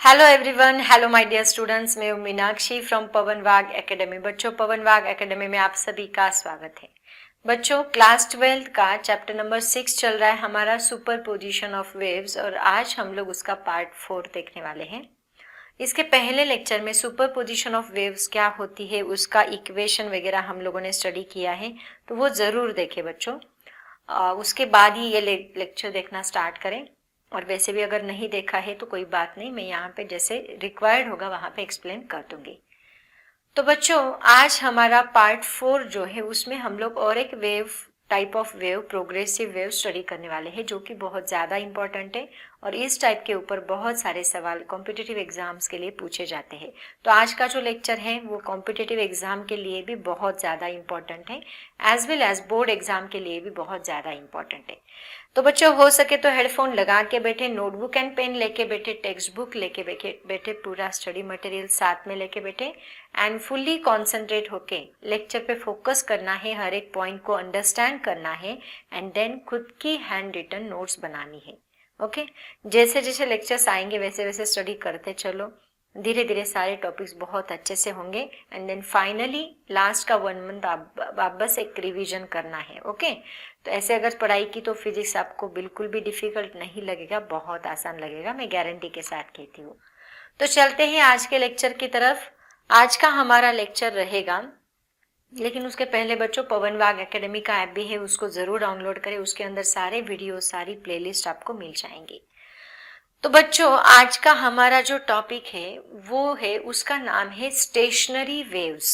Hello everyone, hello my dear students. मैं हूं Meenakshi from पवन वाग एकेडमी। बच्चों, पवन वाग एकेडमी में आप सभी का स्वागत है। बच्चों, क्लास 12 का चैप्टर नंबर 6 चल रहा है हमारा सुपर पोजिशन ऑफ वेव्स, और आज हम लोग उसका पार्ट 4 देखने वाले हैं। इसके पहले लेक्चर में सुपर पोजिशन ऑफ वेव्स क्या होती है, उसका इक्वेशन वगैरह हम लोगों ने स्टडी किया है, तो वो ज़रूर देखें बच्चों। उसके बाद ही ये लेक्चर देखना स्टार्ट करें। और वैसे भी अगर नहीं देखा है तो कोई बात नहीं, मैं यहाँ पे जैसे रिक्वायर्ड होगा वहाँ पे एक्सप्लेन कर दूंगी। तो बच्चों, आज हमारा पार्ट 4 जो है उसमें हम लोग और एक type of wave, progressive wave study करने वाले हैं, जो कि बहुत ज़्यादा इंपॉर्टेंट है। और इस टाइप के ऊपर बहुत सारे सवाल कॉम्पिटिटिव एग्जाम्स के लिए पूछे जाते हैं। तो आज का जो लेक्चर है वो कॉम्पिटिटिव एग्जाम के लिए भी बहुत ज़्यादा इंपॉर्टेंट है, as well as board exam के लिए भी बहुत ज़्यादा इंपॉर्टेंट है। तो बच्चों, हो सके तो हेडफोन लगा के बैठे, नोटबुक एंड पेन लेके बैठे, टेक्स्ट बुक लेके बैठे, पूरा स्टडी मटेरियल साथ में लेके बैठे एंड फुल्ली कॉन्सेंट्रेट होके लेक्चर पे फोकस करना है, हर एक पॉइंट को अंडरस्टैंड करना है एंड देन खुद की हैंड रिटन नोट्स बनानी है। ओके, जैसे जैसे लेक्चर्स आएंगे वैसे वैसे स्टडी करते चलो, धीरे धीरे सारे टॉपिक्स बहुत अच्छे से होंगे एंड देन फाइनली लास्ट का 1 मंथ आप बस एक रिवीजन करना है। ओके, तो ऐसे अगर पढ़ाई की तो फिजिक्स आपको बिल्कुल भी डिफिकल्ट नहीं लगेगा, बहुत आसान लगेगा, मैं गारंटी के साथ कहती हूँ। तो चलते हैं आज के लेक्चर की तरफ। आज का हमारा लेक्चर रहेगा, लेकिन उसके पहले बच्चों पवन वाग एकेडमी का ऐप भी है, उसको ज़रूर डाउनलोड करें। उसके अंदर सारे वीडियो, सारी प्लेलिस्ट आपको मिल जाएंगी। तो बच्चों, आज का हमारा जो टॉपिक है वो है, उसका नाम है स्टेशनरी वेव्स।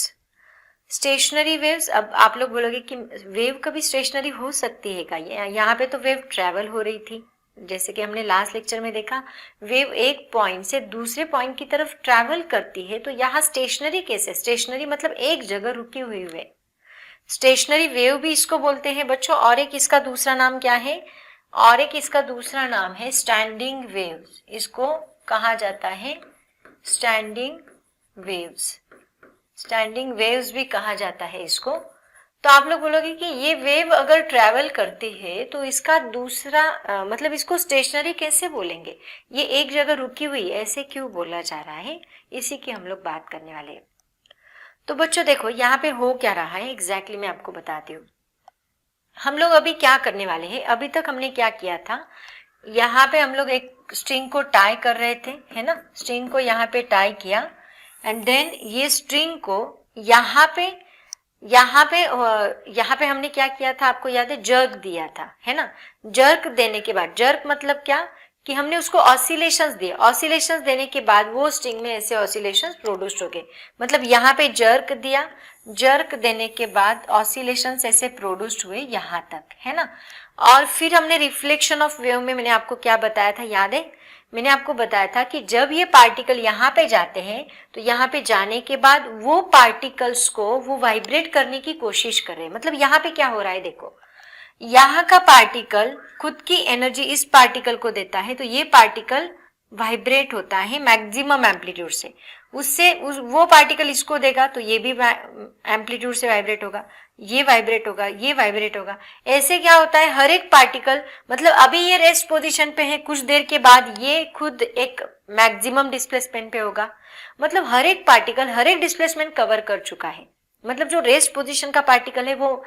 Stationery waves. अब आप लोग बोलोगे कि वेव कभी स्टेशनरी हो सकती है क्या? यहाँ पे तो वेव ट्रैवल हो रही थी, जैसे कि हमने लास्ट लेक्चर में देखा, वेव एक पॉइंट से दूसरे पॉइंट की तरफ ट्रैवल करती है। तो यहाँ स्टेशनरी कैसे? स्टेशनरी मतलब एक जगह रुकी हुई वेव, स्टेशनरी वेव भी इसको बोलते हैं बच्चों। और एक इसका दूसरा नाम क्या है? और एक इसका दूसरा नाम है स्टैंडिंग वेव्स। इसको कहा जाता है स्टैंडिंग वेव्स। स्टैंडिंग वेव्स भी कहा जाता है इसको। तो आप लोग बोलोगे कि ये वेव अगर ट्रैवल करती है तो इसका दूसरा मतलब इसको स्टेशनरी कैसे बोलेंगे? ये एक जगह रुकी हुई ऐसे क्यों बोला जा रहा है, इसी की हम लोग बात करने वाले हैं। तो बच्चों देखो, यहाँ पे हो क्या रहा है एग्जैक्टली मैं आपको बताती हूँ। हम लोग अभी क्या करने वाले हैं, अभी तक हमने क्या किया था, यहाँ पे हम लोग एक स्ट्रिंग को टाई कर रहे थे, है ना। स्ट्रिंग को यहाँ पे टाई किया एंड देन ये स्ट्रिंग को यहाँ पे हमने क्या किया था, आपको याद है? जर्क दिया था, है ना। जर्क देने के बाद, जर्क मतलब क्या कि हमने उसको ऑसिलेशंस दिए। ऑसिलेशंस देने के बाद वो स्ट्रिंग में ऐसे ऑसिलेशंस प्रोड्यूस हो गए, मतलब यहाँ पे जर्क दिया, जर्क देने के बाद ऑसिलेशंस ऐसे प्रोड्यूस्ड हुए यहाँ तक, है ना। और फिर हमने रिफ्लेक्शन ऑफ वेव में मैंने आपको क्या बताया था, याद है? मैंने आपको बताया था कि जब ये पार्टिकल यहाँ पे जाते हैं तो यहाँ पे जाने के बाद वो पार्टिकल्स को वो वाइब्रेट करने की कोशिश कर रहे हैं। मतलब यहाँ पे क्या हो रहा है, देखो, यहाँ का पार्टिकल खुद की एनर्जी इस पार्टिकल को देता है, तो ये पार्टिकल वाइब्रेट होता है मैक्सिमम एम्पलीट्यूड से। वो पार्टिकल इसको देगा तो ये भी एम्पलीट्यूड से वाइब्रेट होगा, ये वाइब्रेट होगा, ये वाइब्रेट होगा। ऐसे क्या होता है, हर एक पार्टिकल, मतलब अभी ये रेस्ट पोजीशन पे है, कुछ देर के बाद ये खुद एक मैक्सिमम डिस्प्लेसमेंट पे होगा। मतलब हर एक पार्टिकल हर एक डिस्प्लेसमेंट कवर कर चुका है। मतलब जो रेस्ट पोजीशन का पार्टिकल है वो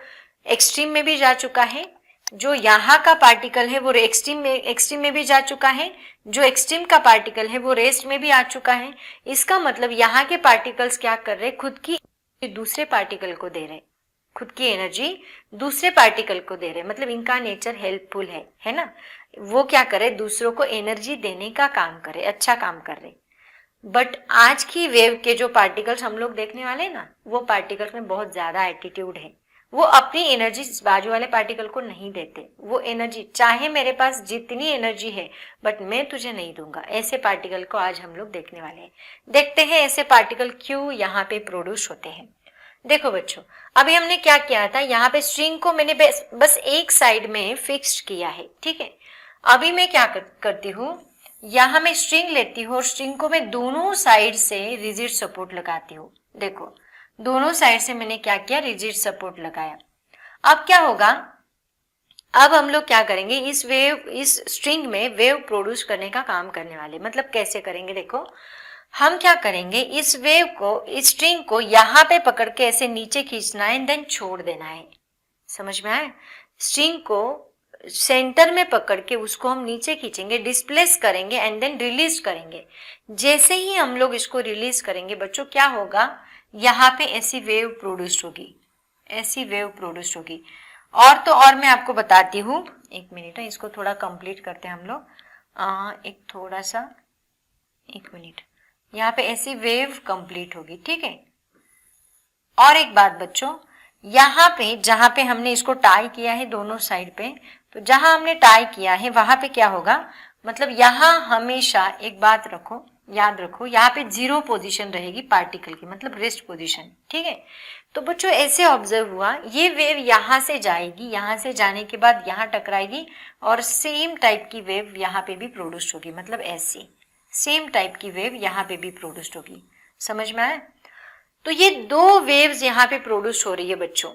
एक्सट्रीम में भी जा चुका है, जो यहाँ का पार्टिकल है वो एक्सट्रीम में भी जा चुका है, जो एक्सट्रीम का पार्टिकल है वो रेस्ट में भी आ चुका है। इसका मतलब यहाँ के पार्टिकल्स क्या कर रहे, खुद की दूसरे पार्टिकल को दे रहे, खुद की एनर्जी दूसरे पार्टिकल को दे रहे। मतलब इनका नेचर हेल्पफुल है ना। वो क्या करे, दूसरों को एनर्जी देने का काम करे, अच्छा काम कर रहे। बट आज की वेव के जो पार्टिकल्स हम लोग देखने वाले हैं ना, वो पार्टिकल्स में बहुत ज्यादा एटीट्यूड है। वो अपनी एनर्जी बाजू वाले पार्टिकल को नहीं देते। वो एनर्जी, चाहे मेरे पास जितनी एनर्जी है बट मैं तुझे नहीं दूंगा, ऐसे पार्टिकल को आज हम लोग देखने वाले हैं। देखते हैं ऐसे पार्टिकल क्यों यहाँ पे प्रोड्यूस होते हैं। देखो बच्चों, अभी हमने क्या किया था, यहाँ पे स्ट्रिंग को मैंने बस एक साइड में फिक्स्ड किया है, ठीक है। अभी मैं क्या करती हूँ, यहाँ मैं स्ट्रिंग लेती हूँ और स्ट्रिंग को मैं दोनों साइड से रिजिड सपोर्ट लगाती हूँ। देखो, दोनों साइड से मैंने क्या किया, रिजिड सपोर्ट लगाया। अब क्या होगा, अब हम लोग क्या करेंगे, इस स्ट्रिंग में वेव प्रोड्यूस करने का काम करने वाले। मतलब कैसे करेंगे, देखो हम क्या करेंगे, इस वेव को, इस स्ट्रिंग को यहाँ पे पकड़ के ऐसे नीचे खींचना है, देन छोड़ देना है। समझ में आया? स्ट्रिंग को सेंटर में पकड़ के उसको हम नीचे खींचेंगे, डिस्प्लेस करेंगे एंड देन रिलीज करेंगे। जैसे ही हम लोग इसको रिलीज करेंगे बच्चों, क्या होगा, यहाँ पे ऐसी वेव प्रोड्यूस होगी, ऐसी वेव प्रोड्यूस होगी। और तो और मैं आपको बताती हूँ, एक मिनट है, इसको थोड़ा कंप्लीट करते हैं हम लोग। एक थोड़ा सा, एक मिनट, यहाँ पे ऐसी वेव कंप्लीट होगी, ठीक है। और एक बात बच्चों, यहाँ पे जहां पे हमने इसको टाई किया है दोनों साइड पे, तो जहां हमने टाई किया है वहां पे क्या होगा, मतलब यहाँ हमेशा एक बात रखो, याद रखो, यहाँ पे 0 पोजीशन रहेगी पार्टिकल की, मतलब रेस्ट पोजीशन, ठीक है। तो बच्चों ऐसे ऑब्जर्व हुआ, ये वेव यहाँ से जाएगी, यहाँ से जाने के बाद यहाँ टकराएगी और सेम टाइप की वेव यहाँ पे भी प्रोड्यूस होगी, मतलब ऐसी सेम टाइप की वेव यहाँ पे भी प्रोड्यूस होगी। समझ में आया? तो ये दो वेव्स यहाँ पे प्रोड्यूस हो रही है बच्चों,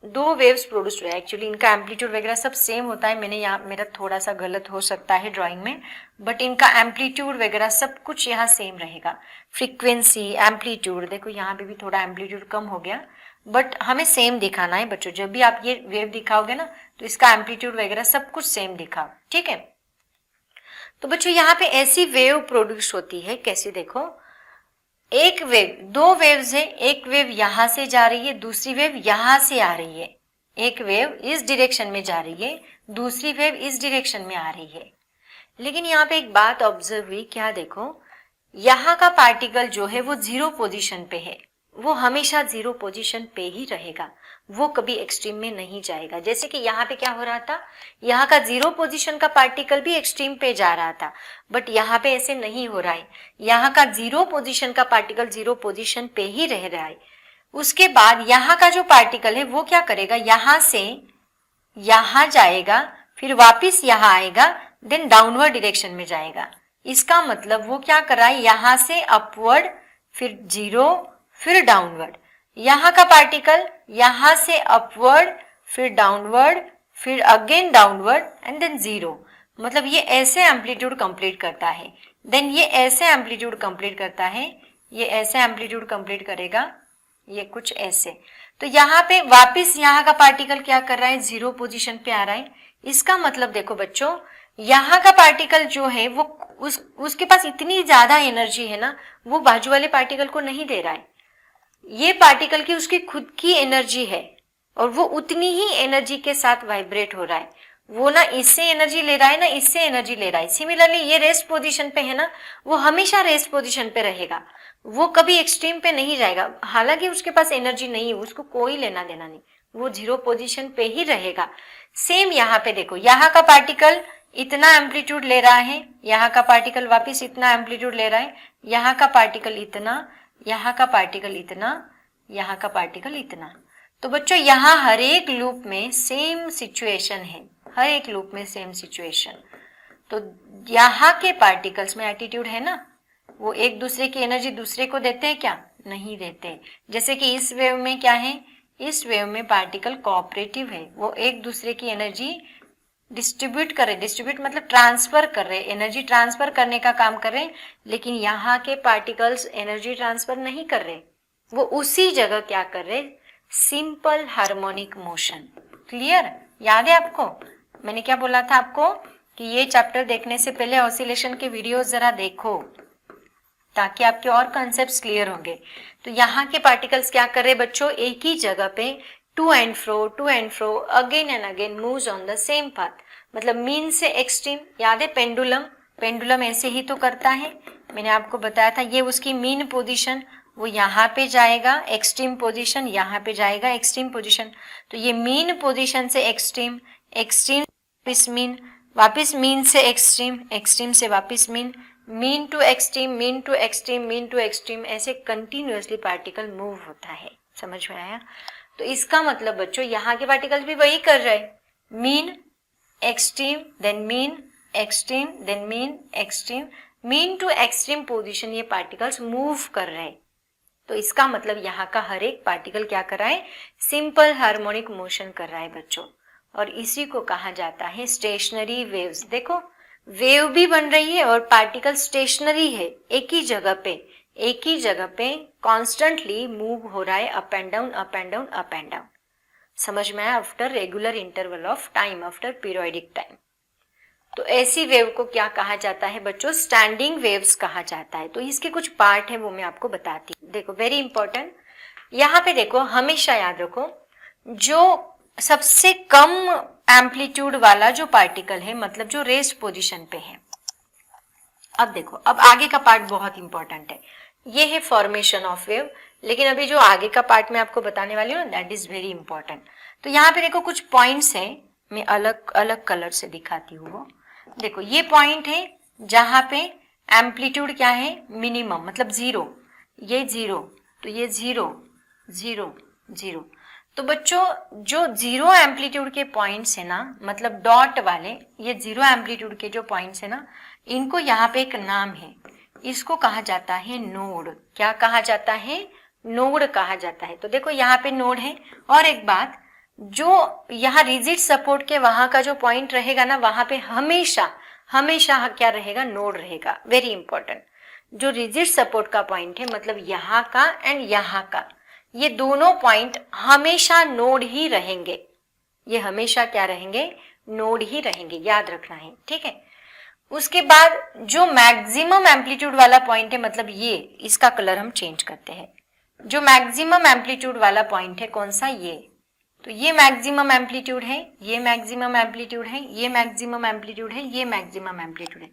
दो वेव्स प्रोड्यूस हो रही है। एक्चुअली इनका एम्पलीट्यूड वगैरह सब सेम होता है, मैंने यहाँ, मेरा थोड़ा सा गलत हो सकता है ड्राइंग में, बट इनका एम्पलीट्यूड वगैरह सब कुछ यहाँ सेम रहेगा। फ्रीक्वेंसी, एम्पलीट्यूड, देखो यहाँ पे भी थोड़ा एम्पलीट्यूड कम हो गया, बट हमें सेम दिखाना है बच्चों। जब भी आप ये वेव दिखाओगे ना, तो इसका एम्पलीट्यूड वगैरह सब कुछ सेम दिखाओ, ठीक है। तो बच्चों यहाँ पे ऐसी वेव प्रोड्यूस होती है, कैसे, देखो एक वेव, दो वेव्स है, एक वेव यहां से जा रही है, दूसरी वेव यहां से आ रही है। एक वेव इस डायरेक्शन में जा रही है, दूसरी वेव इस डायरेक्शन में आ रही है। लेकिन यहाँ पे एक बात ऑब्जर्व हुई, क्या, देखो यहाँ का पार्टिकल जो है वो 0 पोजीशन पे है, वो हमेशा 0 पोजीशन पे ही रहेगा, वो कभी एक्सट्रीम में नहीं जाएगा। जैसे कि यहाँ पे क्या हो रहा था, यहाँ का 0 पोजीशन का पार्टिकल भी एक्सट्रीम पे जा रहा था, बट यहाँ पे ऐसे नहीं हो रहा है। यहाँ का 0 पोजीशन का पार्टिकल 0 पोजीशन पे ही रह रहा है। उसके बाद यहाँ का जो पार्टिकल है वो क्या करेगा, यहाँ से यहाँ जाएगा, फिर वापिस यहाँ आएगा, देन डाउनवर्ड डायरेक्शन में जाएगा। इसका मतलब वो क्या कर रहा है, यहाँ से अपवर्ड, फिर 0, फिर डाउनवर्ड। यहाँ का पार्टिकल यहाँ से अपवर्ड, फिर डाउनवर्ड, फिर अगेन डाउनवर्ड एंड देन 0। मतलब ये ऐसे एम्पलीट्यूड कंप्लीट करता है, देन ये ऐसे एम्पलीट्यूड कंप्लीट करता है, ये ऐसे एम्पलीट्यूड कंप्लीट करेगा, ये कुछ ऐसे। तो यहाँ पे वापिस यहाँ का पार्टिकल क्या कर रहा है, 0 पोजीशन पे आ रहा है। इसका मतलब देखो बच्चों, यहाँ का पार्टिकल जो है वो उसके पास इतनी ज्यादा एनर्जी है ना, वो बाजू वाले पार्टिकल को नहीं दे रहा है। ये पार्टिकल की उसकी खुद की एनर्जी है और वो उतनी ही एनर्जी के साथ वाइब्रेट हो रहा है। वो ना इससे एनर्जी ले रहा है ना इससे एनर्जी ले रहा है। सिमिलरली ये रेस्ट पोजीशन पे है ना, वो हमेशा रेस्ट पोजीशन पे रहेगा, वो कभी एक्सट्रीम पे नहीं जाएगा। हालांकि उसके पास एनर्जी नहीं है, उसको कोई लेना देना नहीं, वो 0 पोजीशन पे ही रहेगा। सेम यहाँ पे देखो, यहाँ का पार्टिकल इतना एम्पलीट्यूड ले रहा है, यहाँ का पार्टिकल वापिस इतना एम्पलीट्यूड ले रहा है, यहाँ का पार्टिकल इतना, यहाँ का पार्टिकल इतना, यहाँ का पार्टिकल इतना। तो बच्चों यहाँ हर एक लूप में सेम सिचुएशन है, हर एक लूप में सेम सिचुएशन। तो यहाँ के पार्टिकल्स में एटीट्यूड है ना, वो एक दूसरे की एनर्जी दूसरे को देते हैं क्या, नहीं देते। जैसे कि इस वेव में क्या है, इस वेव में पार्टिकल कोऑपरेटिव है, वो एक दूसरे की एनर्जी डिस्ट्रीब्यूट कर रहे, डिस्ट्रीब्यूट मतलब ट्रांसफर कर रहे, एनर्जी ट्रांसफर करने का काम कर रहे। लेकिन यहाँ के पार्टिकल्स एनर्जी ट्रांसफर नहीं कर रहे, वो उसी जगह क्या कर रहे, सिंपल हार्मोनिक मोशन। क्लियर, याद है आपको मैंने क्या बोला था आपको, कि ये चैप्टर देखने से पहले ऑसिलेशन के वीडियोस जरा देखो, ताकि आपके और कॉन्सेप्ट्स क्लियर होंगे। तो यहाँ के पार्टिकल्स क्या कर रहे बच्चों, एक ही जगह पे to and fro again and again moves on the same path. मतलब मीन से एक्सट्रीम, याद है पेंडुलम, पेंडुलम ऐसे ही तो करता है, मैंने आपको बताया था। ये उसकी मीन पोजीशन, वो यहाँ पे जाएगा एक्सट्रीम पोजीशन, यहाँ पे जाएगा एक्सट्रीम पोजीशन। तो ये मीन पोजीशन से एक्सट्रीम, एक्सट्रीम वापिस मीन, वापिस मीन से एक्सट्रीम, एक्सट्रीम से वापिस mean, mean to extreme, mean to extreme, mean to extreme, ऐसे कंटिन्यूअसली पार्टिकल मूव होता है। समझ में आया? तो इसका मतलब बच्चों यहाँ के पार्टिकल्स भी वही कर रहे हैं, mean extreme then mean extreme then mean extreme, mean to extreme position ये पार्टिकल्स मूव कर रहे हैं। तो इसका मतलब यहाँ का हर एक पार्टिकल क्या कर रहा है, सिंपल हार्मोनिक मोशन कर रहा है बच्चों। और इसी को कहा जाता है स्टेशनरी वेव्स। देखो वेव भी बन रही है और पार्टिकल स्टेशनरी है, एक ही जगह पे कॉन्स्टेंटली मूव हो रहा है, up and down up and down up and down. समझ में आया? After regular interval of time, after periodic time. तो ऐसी वेव को क्या कहा जाता है बच्चों? स्टैंडिंग वेव्स कहा जाता है। तो इसके कुछ पार्ट है वो मैं आपको बताती हूँ। देखो वेरी इंपॉर्टेंट, यहाँ पे देखो हमेशा याद रखो, जो सबसे कम एम्पलीट्यूड वाला जो पार्टिकल है, मतलब जो रेस्ट पोजीशन पे है। अब देखो, अब आगे का पार्ट बहुत इंपॉर्टेंट है, ये है फॉर्मेशन ऑफ वेव। लेकिन अभी जो आगे का पार्ट मैं आपको बताने वाली हूँ दैट इज वेरी इंपॉर्टेंट। तो यहाँ पे देखो कुछ पॉइंट्स है, मैं अलग अलग कलर से दिखाती हूँ वो। देखो ये पॉइंट है जहां पे एम्पलीट्यूड क्या है? मिनिमम, मतलब जीरो। ये जीरो, तो ये जीरो जीरो जीरो। तो बच्चों जो जीरो एम्पलीट्यूड के पॉइंट्स है ना, मतलब डॉट वाले, ये जीरो एम्पलीट्यूड के जो पॉइंट्स है ना, इनको यहाँ पे एक नाम है, इसको कहा जाता है नोड। क्या कहा जाता है? नोड कहा जाता है। तो देखो यहाँ पे नोड है। और एक बात, जो यहाँ रिजिड सपोर्ट के वहां का जो पॉइंट रहेगा ना, वहां पे हमेशा हमेशा क्या रहेगा? नोड रहेगा। वेरी इंपॉर्टेंट, जो रिजिड सपोर्ट का पॉइंट है, मतलब यहाँ का एंड यहाँ का, ये दोनों पॉइंट हमेशा नोड ही रहेंगे। ये हमेशा क्या रहेंगे? नोड ही रहेंगे, याद रखना है, ठीक है। उसके बाद जो मैक्सिमम एम्पलीट्यूड वाला पॉइंट है, मतलब ये, इसका कलर हम चेंज करते हैं। जो मैक्सिमम एम्पलीट्यूड वाला पॉइंट है कौन सा? ये। तो ये मैक्सिमम एम्पलीट्यूड है, ये मैक्सिमम एम्पलीट्यूड है, ये मैक्सिमम एम्पलीट्यूड है, ये मैक्सिमम एम्पलीट्यूड है।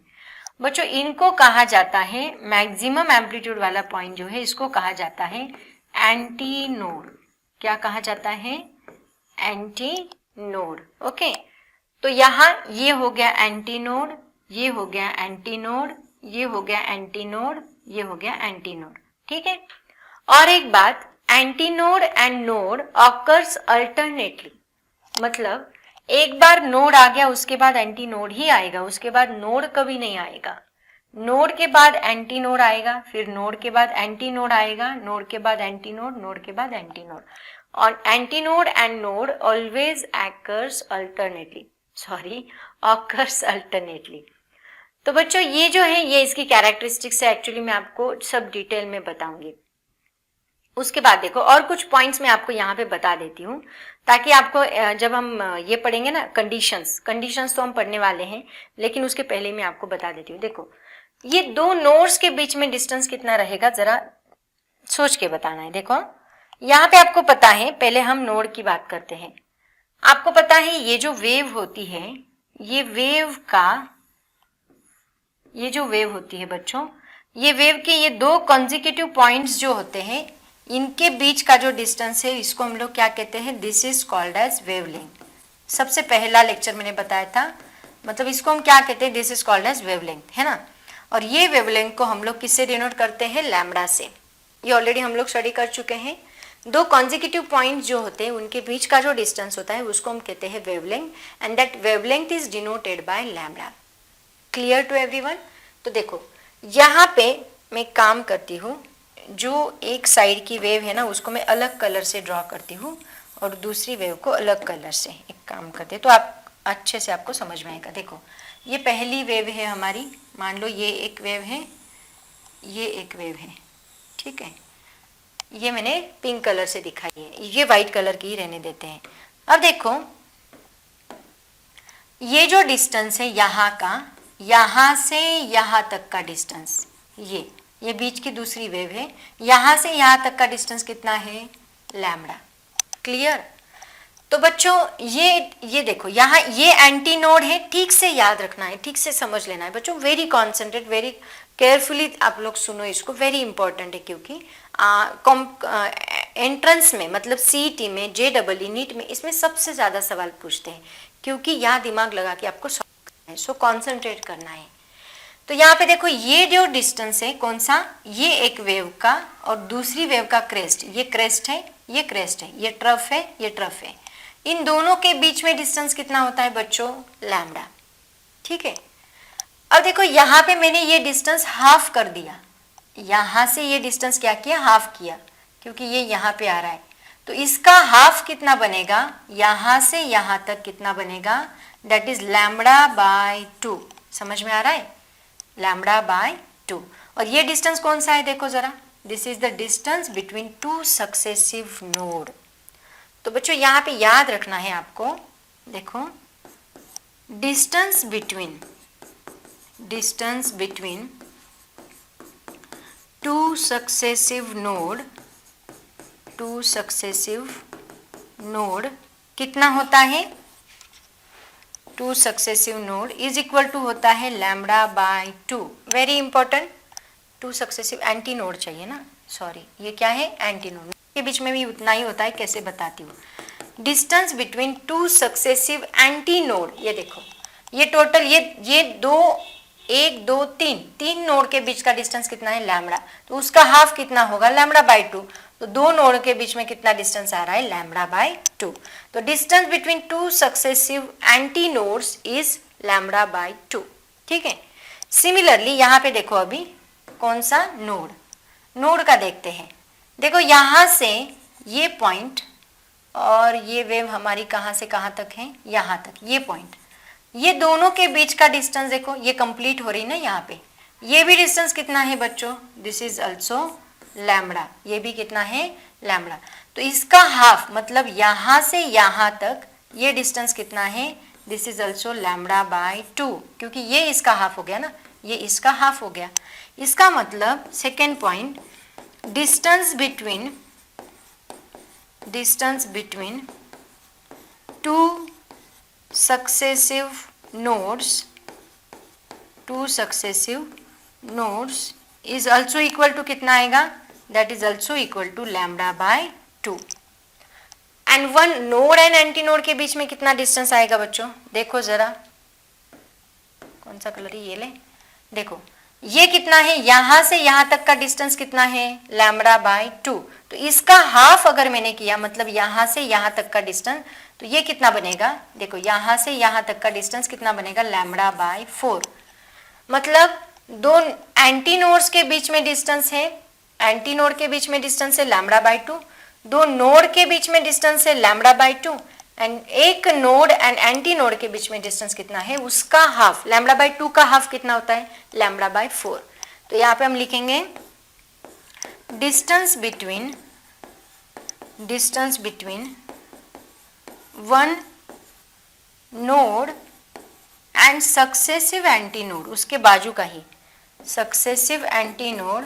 बच्चों इनको कहा जाता है, मैक्सिमम एम्पलीट्यूड वाला पॉइंट जो है इसको कहा जाता है एंटी नोड। क्या कहा जाता है? Anti node. ओके, तो यहाँ ये हो गया एंटी नोड, ये हो गया एंटी नोड, ये हो गया एंटी नोड, ये हो गया एंटी नोड, ठीक है। और एक बात, anti node and node occurs alternately, मतलब एक बार नोड आ गया उसके बाद एंटी नोड ही आएगा, उसके बाद नोड कभी नहीं आएगा। नोड के बाद एंटी नोड आएगा, फिर नोड के बाद एंटी नोड आएगा, नोड के बाद एंटी नोड, नोड के बाद एंटी नोड। और anti node and node always occurs alternately, occurs alternately. तो बच्चों ये जो है ये इसकी कैरेक्टरिस्टिक्स है, एक्चुअली मैं आपको सब डिटेल में बताऊंगी। उसके बाद देखो और कुछ पॉइंट्स मैं आपको यहाँ पे बता देती हूँ, ताकि आपको जब हम ये पढ़ेंगे ना कंडीशंस तो हम पढ़ने वाले हैं, लेकिन उसके पहले मैं आपको बता देती हूँ। देखो ये दो नोड्स के बीच में डिस्टेंस कितना रहेगा, जरा सोच के बताना है। देखो यहाँ पे आपको पता है, पहले हम नोड की बात करते हैं। आपको पता है ये जो वेव होती है, ये जो वेव होती है बच्चों, ये वेव के ये दो कॉन्जिक्यूटिव पॉइंट्स जो होते हैं, इनके बीच का जो डिस्टेंस है इसको हम लोग क्या कहते हैं? This is called as wavelength. सबसे पहला लेक्चर मैंने बताया था, मतलब इसको हम क्या कहते हैं? This is called as wavelength, है ना। और ये वेवलेंथ को हम लोग किससे डिनोट करते हैं? लैम्बडा से। ये ऑलरेडी हम लोग स्टडी कर चुके हैं। दो कॉन्जिक्यूटिव पॉइंट्स जो होते हैं उनके बीच का जो डिस्टेंस होता है उसको हम कहते हैं wavelength, and that wavelength is denoted by lambda. Clear to everyone? तो देखो यहाँ पे मैं काम करती हूँ, जो एक साइड की वेव है ना उसको मैं अलग कलर से ड्रॉ करती हूँ और दूसरी वेव को अलग कलर से। एक काम करते हैं तो आप अच्छे से आपको समझ में आएगा। देखो ये पहली वेव है हमारी, मान लो ये एक वेव है, ये एक वेव है, ठीक है। ये मैंने पिंक कलर से दिखाई है, ये वाइट कलर की ही रहने देते हैं। अब देखो ये जो डिस्टेंस है यहाँ का, यहाँ से यहाँ तक का डिस्टेंस, ये बीच की दूसरी वेव है, यहाँ से यहाँ तक का डिस्टेंस कितना है? लैम्बडा। क्लियर? तो बच्चों ये देखो यहाँ ये एंटी नोड है, ठीक से याद रखना है, ठीक से समझ लेना है बच्चों। वेरी कॉन्सेंट्रेट, वेरी केयरफुली आप लोग सुनो इसको, वेरी इंपॉर्टेंट है। क्योंकि एंट्रेंस में, मतलब सीईटी में, JEE नीट में, इसमें सबसे ज़्यादा सवाल पूछते हैं, क्योंकि यहाँ दिमाग लगा के आपको सॉल्व करना है, सो कॉन्सेंट्रेट करना है। तो यहाँ पे देखो ये जो डिस्टेंस है कौन सा? ये एक वेव का और दूसरी वेव का क्रेस्ट, ये क्रेस्ट है, ये क्रेस्ट है, ये ट्रफ है, ये ट्रफ है। इन दोनों के बीच में डिस्टेंस कितना होता है बच्चों? लैम्बडा, ठीक है। अब देखो यहाँ पे मैंने ये डिस्टेंस हाफ कर दिया, यहाँ से ये डिस्टेंस क्या किया? हाफ किया, क्योंकि ये यहाँ पे आ रहा है। तो इसका हाफ कितना बनेगा, यहां से यहां तक कितना बनेगा, दैट इज लैम्बडा बाय 2। समझ में आ रहा है, लैम्बडा बाय 2। और ये डिस्टेंस कौन सा है, देखो जरा, this is the distance between two successive node. तो बच्चों यहाँ पे याद रखना है आपको, देखो distance between two successive node कितना होता है, two successive node is equal to होता है lambda by 2। Very important, two successive anti node चाहिए ना, सॉरी ये क्या है, एंटी नोड के बीच में भी उतना ही होता है, कैसे बताती हूँ। Distance between two successive anti node, ये देखो ये टोटल ये दो, 1 2 3 नोड के बीच का डिस्टेंस कितना है, लैम्बडा। तो उसका हाफ कितना होगा, लैम्बडा बाय 2। तो दो नोड के बीच में कितना डिस्टेंस आ रहा है, लैम्बडा बाय 2। तो distance between two successive anti nodes is lambda by 2। ठीक है। सिमिलरली यहाँ पे देखो, अभी कौन सा नोड का देखते हैं। देखो यहाँ से ये पॉइंट और ये वेव हमारी कहाँ से कहाँ तक है, यहाँ तक, ये पॉइंट, ये दोनों के बीच का डिस्टेंस देखो, ये कंप्लीट हो रही ना यहाँ पे, ये भी डिस्टेंस कितना है बच्चों, दिस इज ऑल्सो लैम्बडा, ये भी कितना है, लैम्बडा। तो इसका हाफ मतलब यहाँ से यहाँ तक ये डिस्टेंस कितना है, this is also lambda by 2, क्योंकि ये इसका हाफ हो गया ना, ये इसका हाफ हो गया। इसका मतलब second point, distance between two successive nodes is also equal to कितना आएगा, that is also equal to lambda by 2। And one node and anti node के बीच में कितना डिस्टेंस आएगा बच्चों, देखो जरा, कौन सा कलर है, ये ले, देखो ये कितना है, यहां से यहां तक का डिस्टेंस कितना है, लैम्बडा बाय 2। तो इसका हाफ अगर मैंने किया, मतलब यहां से यहां तक का डिस्टेंस, तो ये कितना बनेगा, देखो यहां से यहां तक का डिस्टेंस कितना बनेगा, लैम्बडा बाय 4। मतलब दो एंटी नोड्स के बीच में डिस्टेंस है, एंटी नोड के बीच में डिस्टेंस है लैम्बडा बाय 2, दो नोड के बीच में डिस्टेंस है लैम्बडा बाय 2, एंड एक नोड एंड एंटी नोड के बीच में डिस्टेंस कितना है, उसका हाफ, लैम्बडा बाय 2 का हाफ कितना होता है, लैम्बडा बाय 4। तो यहाँ पे हम लिखेंगे distance between one node and successive anti node, उसके बाजू का ही successive anti node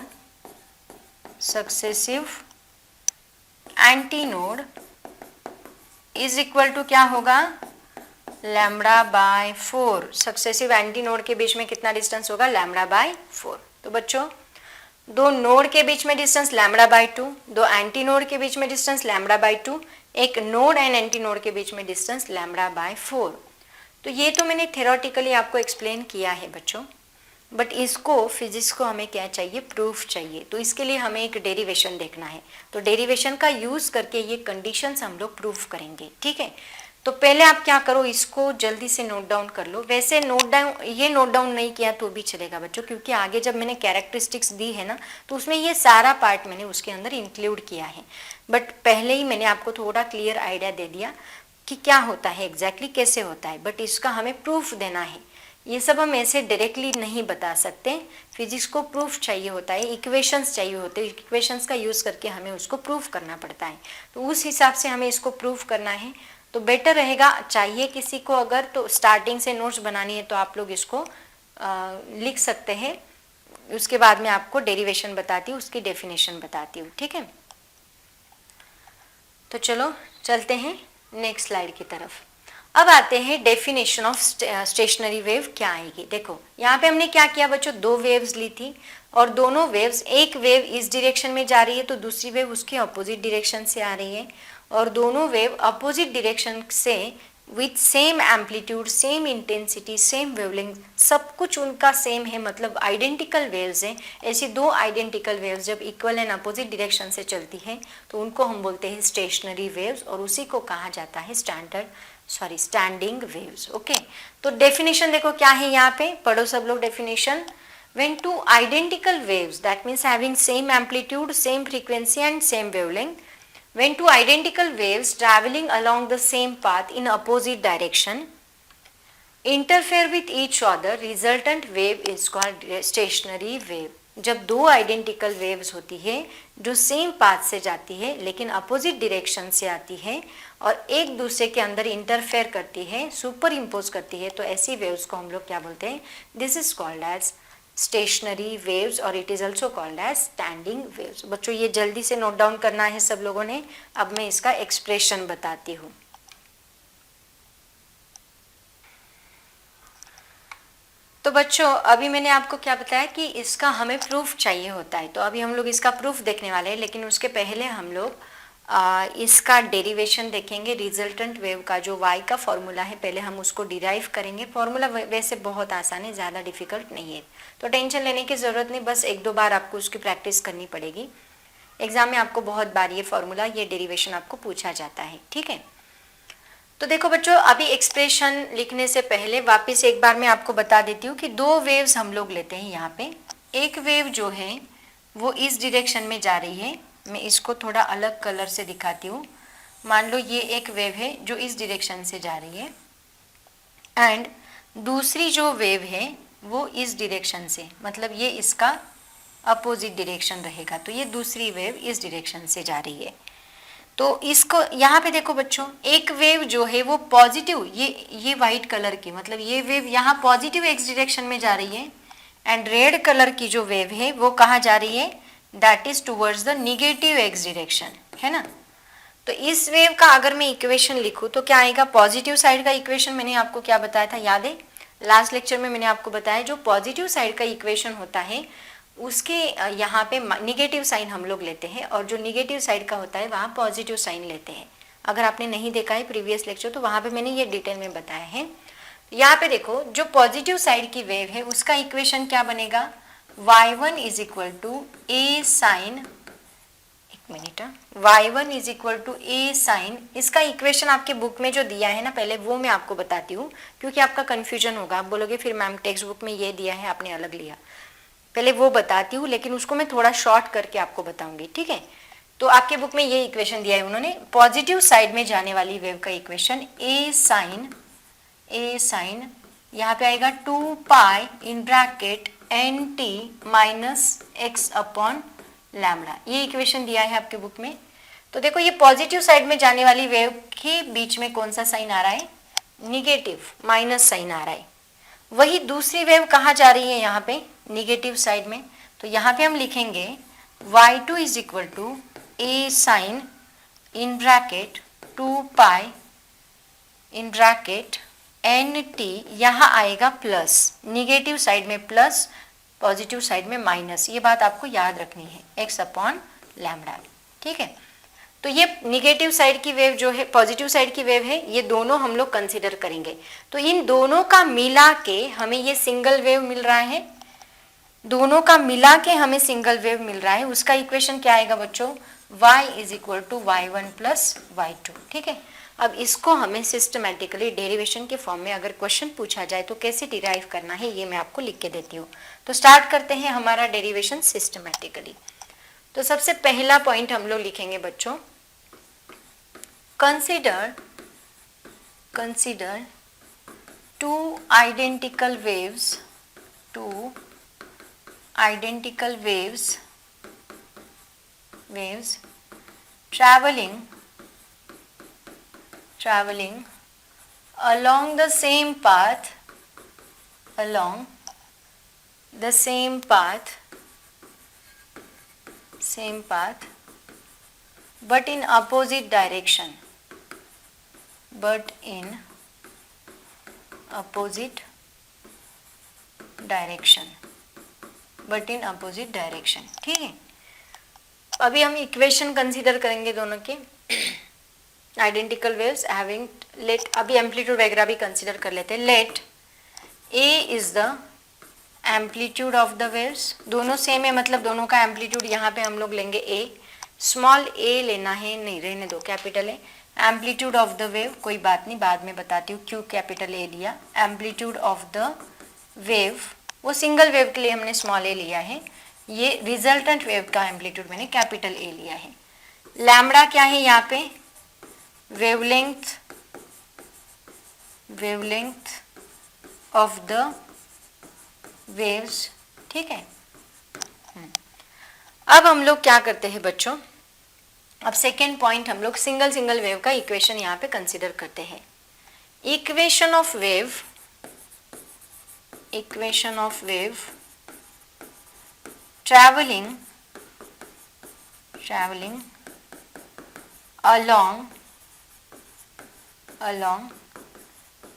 is equal to क्या होगा, lambda by 4। Successive anti node के बीच में कितना डिस्टेंस होगा, लैम्बडा बाय 4। तो बच्चों दो नोड के बीच में डिस्टेंस लैम्बडा बाय 2, दो एंटी नोड के बीच में डिस्टेंस लैम्बडा बाय 2, एक नोड एंड एंटी नोड के बीच में डिस्टेंस लैम्बडा बाय 4। तो ये तो मैंने थ्योरेटिकली आपको एक्सप्लेन किया है बच्चों, बट इसको फिजिक्स को हमें क्या चाहिए, प्रूफ चाहिए। तो इसके लिए हमें एक डेरिवेशन देखना है, तो डेरिवेशन का यूज करके ये कंडीशंस हम लोग प्रूफ करेंगे। ठीक है, तो पहले आप क्या करो, इसको जल्दी से नोट डाउन कर लो। वैसे नोट डाउन नहीं किया तो भी चलेगा बच्चों, क्योंकि आगे जब मैंने कैरेक्टरिस्टिक्स दी है ना, तो उसमें ये सारा पार्ट मैंने उसके अंदर इंक्लूड किया है। बट पहले ही मैंने आपको थोड़ा क्लियर आइडिया दे दिया कि क्या होता है एग्जैक्टली, कैसे होता है, बट इसका हमें प्रूफ देना है। ये सब हम ऐसे डायरेक्टली नहीं बता सकते, फिजिक्स को प्रूफ चाहिए होता है, इक्वेशंस चाहिए होते हैं, इक्वेशंस का यूज़ करके हमें उसको प्रूफ करना पड़ता है। तो उस हिसाब से हमें इसको प्रूफ करना है, तो बेटर रहेगा, चाहिए किसी को अगर, तो स्टार्टिंग से नोट्स बनानी है तो आप लोग इसको लिख सकते हैं। उसके बाद में आपको डेरिवेशन बताती हूँ, उसकी डेफिनेशन बताती हूँ। ठीक है, तो चलो चलते हैं नेक्स्ट स्लाइड की तरफ। अब आते हैं डेफिनेशन ऑफ स्टेशनरी वेव क्या आएगी। देखो यहाँ पे हमने क्या किया बच्चों, दो वेव्स ली थी और दोनों वेव्स, एक वेव इस डायरेक्शन में जा रही है तो दूसरी वेव उसके अपोजिट डायरेक्शन से आ रही है, और दोनों वेव अपोजिट डायरेक्शन से with same amplitude, same intensity, same wavelength, सब कुछ उनका सेम है, मतलब आइडेंटिकल वेव्स हैं। ऐसी दो आइडेंटिकल वेव्स जब इक्वल एंड अपोजिट डायरेक्शन से चलती है तो उनको हम बोलते हैं स्टेशनरी वेव्स, और उसी को कहा जाता है स्टैंडिंग वेव्स। ओके, तो डेफिनेशन देखो क्या है यहाँ पे, पढ़ो सब लोग definition. When two identical waves, that means having same amplitude, same frequency and same wavelength, When two identical waves traveling along the same path in opposite direction interfere with each other, resultant wave is called stationary wave. जब दो identical waves होती है जो same path से जाती है लेकिन opposite direction से आती है और एक दूसरे के अंदर इंटरफेयर करती है, सुपर इम्पोज करती है, तो ऐसी वेव्स को हम लोग क्या बोलते हैं? This is called as stationary waves और it is also called as standing waves. बच्चों ये जल्दी से नोट डाउन करना है सब लोगों ने। अब मैं इसका एक्सप्रेशन बताती हूँ। तो बच्चों अभी मैंने आपको क्या बताया कि इसका हमें प्रूफ चाहिए होता है, तो अभी हम लोग इसका प्रूफ देखने वाले हैं, लेकिन उसके पहले हम लोग इसका डेरिवेशन देखेंगे। रिजल्टेंट वेव का जो y का फॉर्मूला है पहले हम उसको डिराइव करेंगे। फॉर्मूला वैसे बहुत आसान है, ज़्यादा डिफिकल्ट नहीं है, तो टेंशन लेने की ज़रूरत नहीं, बस एक दो बार आपको उसकी प्रैक्टिस करनी पड़ेगी। एग्जाम में आपको बहुत बार ये फॉर्मूला, ये डेरिवेशन आपको पूछा जाता है, ठीक है। तो देखो बच्चों अभी एक्सप्रेशन लिखने से पहले वापस एक बार मैं आपको बता देती हूँ कि दो वेव्स हम लोग लेते हैं यहाँ पे। एक वेव जो है वो इस डायरेक्शन में जा रही है, मैं इसको थोड़ा अलग कलर से दिखाती हूँ। मान लो ये एक वेव है जो इस डायरेक्शन से जा रही है एंड दूसरी जो वेव है वो इस डायरेक्शन से, मतलब ये इसका अपोजिट डायरेक्शन रहेगा, तो ये दूसरी वेव इस डायरेक्शन से जा रही है। तो इसको यहाँ पे देखो बच्चों, एक वेव जो है वो पॉजिटिव, ये वाइट कलर की, मतलब ये वेव यहाँ पॉजिटिव एक्स डायरेक्शन में जा रही है एंड रेड कलर की जो वेव है वो कहाँ जा रही है? That is towards the negative x direction, है ना। तो इस वेव का अगर मैं इक्वेशन लिखूँ तो क्या आएगा? पॉजिटिव साइड का इक्वेशन मैंने आपको क्या बताया था, याद है? लास्ट लेक्चर में मैंने आपको बताया जो पॉजिटिव साइड का इक्वेशन होता है उसके यहाँ पे निगेटिव साइन हम लोग लेते हैं और जो निगेटिव साइड का होता है वहाँ पॉजिटिव साइन लेते हैं। अगर आपने नहीं देखा है प्रीवियस लेक्चर तो वहाँ पे मैंने ये डिटेल में बताया है। यहाँ पे देखो जो पॉजिटिव साइड की वेव है उसका इक्वेशन क्या बनेगा? y1 is equal to A sine, एक minute, y1 is equal to A sine, इसका इक्वेशन आपके बुक में जो दिया है ना पहले वो मैं आपको बताती हूँ क्योंकि आपका कन्फ्यूजन होगा, आप बोलोगे फिर मैम टेक्स्ट बुक में ये दिया है आपने अलग लिया, पहले वो बताती हूँ लेकिन उसको मैं थोड़ा शॉर्ट करके आपको बताऊंगी, ठीक है। तो आपके बुक में ये इक्वेशन दिया है उन्होंने, पॉजिटिव साइड में जाने वाली वेव का इक्वेशन ए साइन यहाँ पे आएगा 2 pi in bracket N t minus x upon lambda, ये इक्वेशन दिया है आपके बुक में। तो देखो ये पॉजिटिव साइड में जाने वाली वेव के बीच में कौन सा साइन आ रहा है? निगेटिव, माइनस साइन आ रहा है। वही दूसरी वेव कहाँ जा रही है? यहाँ पे निगेटिव साइड में, तो यहाँ पे हम लिखेंगे y2 is equal to A sine in bracket 2 pi in bracket N T, यहाँ आएगा प्लस, निगेटिव साइड में प्लस, पॉजिटिव साइड में माइनस, ये बात आपको याद रखनी है, x अपॉन लैम्डा, ठीक है। तो ये निगेटिव साइड की वेव जो है, पॉजिटिव साइड की वेव है, ये दोनों हम लोग कंसीडर करेंगे। तो इन दोनों का मिला के हमें ये सिंगल वेव मिल रहा है, दोनों का मिला के हमें सिंगल वेव मिल रहा है, उसका इक्वेशन क्या आएगा बच्चों? y is equal to y1 plus y2, ठीक है। अब इसको हमें सिस्टमेटिकली डेरिवेशन के फॉर्म में अगर क्वेश्चन पूछा जाए तो कैसे डिराइव करना है ये मैं आपको लिख के देती हूँ। तो स्टार्ट करते हैं हमारा डेरिवेशन सिस्टमेटिकली। तो सबसे पहला पॉइंट हम लोग लिखेंगे बच्चों, consider two identical waves traveling along the same path but in opposite direction, ठीक है। अभी हम इक्वेशन कंसीडर करेंगे दोनों के, आइडेंटिकल वेव्स हैविंग, लेट अभी एम्पलीट्यूड वगैरह भी कंसीडर कर लेते हैं। Let A is the amplitude of the waves, दोनों सेम है मतलब दोनों का एम्पलीट्यूड यहाँ पे हम लोग लेंगे ए, स्मॉल ए लेना है, नहीं रहने दो, कैपिटल है। एम्पलीट्यूड ऑफ द वेव कोई बात नहीं, बाद में बताती हूँ क्यों कैपिटल ए लिया। एम्पलीट्यूड ऑफ द वेव, वो सिंगल वेव के लिए हमने स्मॉल ए लिया है, ये रिजल्टेंट वेव का एम्पलीट्यूड मैंने कैपिटल ए लिया है। लैम्बडा क्या है यहाँ पे, वेवलेंथ ऑफ द वेव्स, ठीक है। अब हम लोग क्या करते हैं बच्चों, अब सेकेंड पॉइंट हम लोग सिंगल वेव का इक्वेशन यहाँ पे कंसीडर करते हैं। Equation of wave travelling along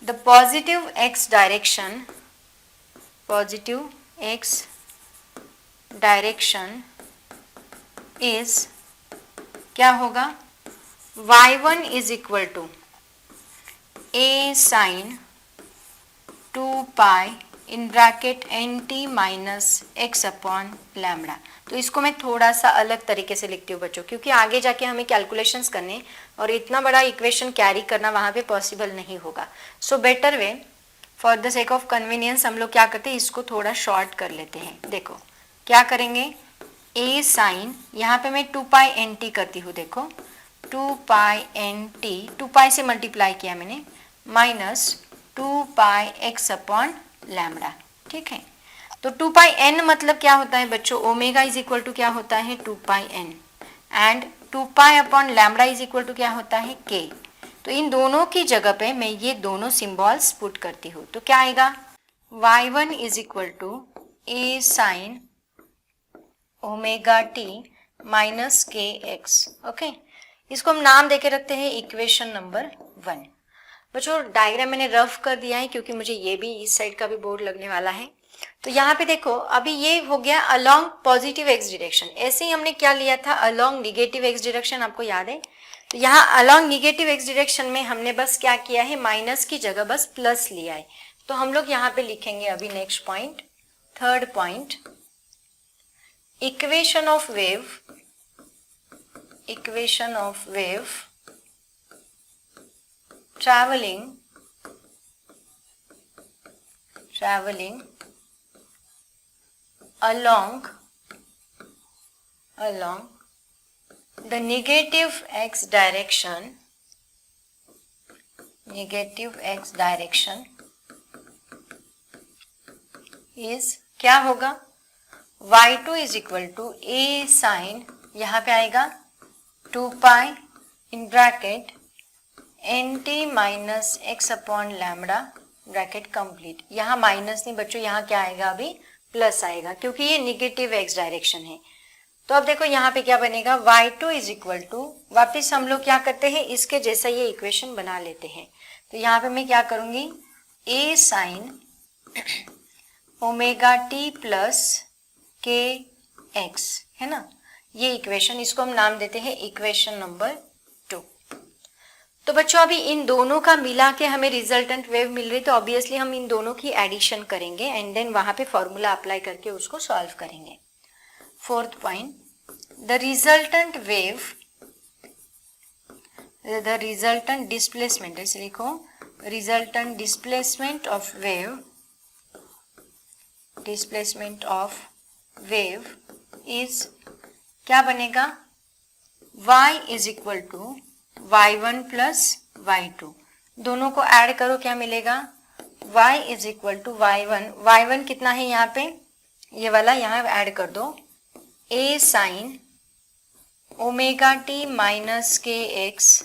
the positive x direction is क्या होगा, y1 is equal to a sin 2 pi in bracket nt minus x upon lambda. तो इसको मैं थोड़ा सा अलग तरीके से लिखती हूँ बच्चों, क्योंकि आगे जाके हमें कैलकुलेशंस करने और इतना बड़ा इक्वेशन कैरी करना वहाँ पे पॉसिबल नहीं होगा। So better way, for the sake of convenience हम लोग क्या करते हैं, इसको थोड़ा शॉर्ट कर लेते हैं। देखो क्या करेंगे, a साइन, यहाँ पे मैं 2 पाई एन टी करती हूँ, देखो 2 पाई एन टी, 2 पाई से मल्टीप्लाई किया मैंने, minus 2 pi X upon lambda, ठीक है। तो 2 पाई एन मतलब क्या होता है बच्चों, ओमेगा इज इक्वल टू क्या होता है 2 pi n, and 2 pi upon lambda is equal to क्या होता है के। तो इन दोनों की जगह पे मैं ये दोनों सिंबल्स पुट करती हूँ, तो क्या आएगा, y1 is equal to a sine omega T minus के एक्स, ओके। इसको हम नाम देके रखते हैं इक्वेशन नंबर 1। बच्चों डायग्राम मैंने रफ कर दिया है क्योंकि मुझे ये भी इस साइड का भी बोर्ड लगने वाला है। तो यहाँ पे देखो अभी ये हो गया अलोंग पॉजिटिव एक्स डायरेक्शन, ऐसे ही हमने क्या लिया था अलोंग निगेटिव एक्स डायरेक्शन, आपको याद है। तो यहाँ अलोंग निगेटिव एक्स डायरेक्शन में हमने बस क्या किया है, माइनस की जगह बस प्लस लिया है। तो हम लोग यहाँ पे लिखेंगे अभी next point, third point, equation of wave traveling along the negative x direction is क्या होगा, y2 is equal to a sine, यहाँ पे आएगा 2 pi in bracket nt minus x upon lambda bracket complete. यहाँ माइनस नहीं बच्चों, यहाँ क्या आएगा अभी प्लस आएगा, क्योंकि ये निगेटिव एक्स डायरेक्शन है। तो अब देखो यहाँ पे क्या बनेगा, y2 इज इक्वल टू, वापिस हम लोग क्या करते हैं इसके जैसा ये इक्वेशन बना लेते हैं। तो यहाँ पे मैं क्या करूंगी, a sine omega T plus के एक्स, है ना, ये इक्वेशन, इसको हम नाम देते हैं इक्वेशन नंबर 2। तो बच्चों अभी इन दोनों का मिला के हमें रिजल्टेंट वेव मिल रही, तो ऑब्वियसली हम इन दोनों की एडिशन करेंगे एंड देन वहां पे फॉर्मूला अप्लाई करके उसको सॉल्व करेंगे। Fourth point, the resultant displacement, ऐसे लिखो, resultant displacement of wave is क्या बनेगा, y is equal to y1 plus y2, दोनों को ऐड करो क्या मिलेगा, y is equal to y1 कितना है यहाँ पे, ये वाला यहाँ ऐड कर दो, a sine omega T minus के x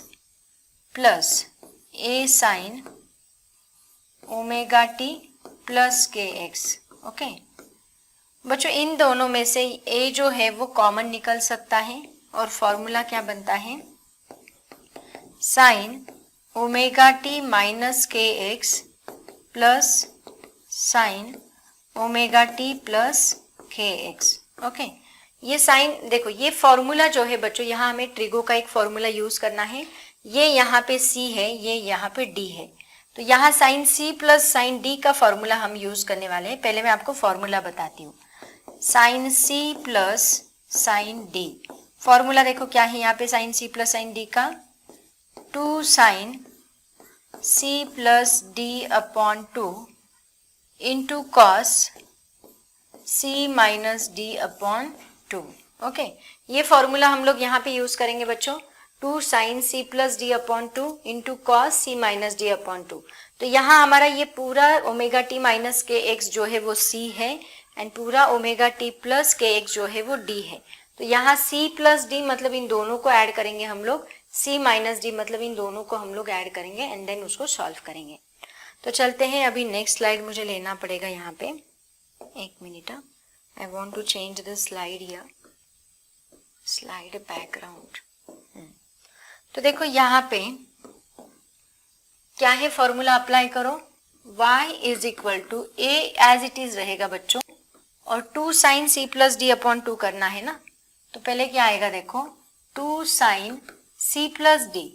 plus a sine omega T plus के एक्स, ओके। बच्चों इन दोनों में से a जो है वो कॉमन निकल सकता है और फॉर्मूला क्या बनता है, साइन ओमेगा टी माइनस के x plus sign omega T plus के एक्स, ओके। ये साइन देखो, ये फॉर्मूला जो है बच्चों, यहाँ हमें ट्रिगो का एक फॉर्मूला यूज करना है, ये यहाँ पे c है, ये यहाँ पे d है, तो यहाँ sine c plus sine d का फॉर्मूला हम यूज करने वाले हैं। पहले मैं आपको फॉर्मूला बताती हूँ, sine c plus sine d, formula देखो क्या है यहाँ पे sine c plus sine d का, 2 sine c plus d upon 2 into cos c minus d upon 2, okay, ये फॉर्मूला हम लोग यहाँ पे यूज करेंगे बच्चों, 2 sin c plus D upon 2 into cos c minus d upon 2। तो यहाँ हमारा ये पूरा ओमेगा टी माइनस के एक्स जो है वो c है, एंड पूरा ओमेगा टी प्लस के एक्स जो है वो d है। तो यहाँ c प्लस डी मतलब इन दोनों को ऐड करेंगे हम लोग, c माइनस डी मतलब इन दोनों को हम लोग ऐड करेंगे एंड देन उसको सॉल्व करेंगे। तो चलते हैं, अभी नेक्स्ट स्लाइड मुझे लेना पड़ेगा यहाँ पे, एक minute, I want to change the slide या स्लाइड बैकग्राउंड। तो देखो यहाँ पे क्या है, फॉर्मूला अप्लाई करो, y is equal to A as it is रहेगा बच्चों, और 2 sine C plus D upon 2 करना है ना। तो पहले क्या आएगा देखो, 2 साइन सी प्लस डी,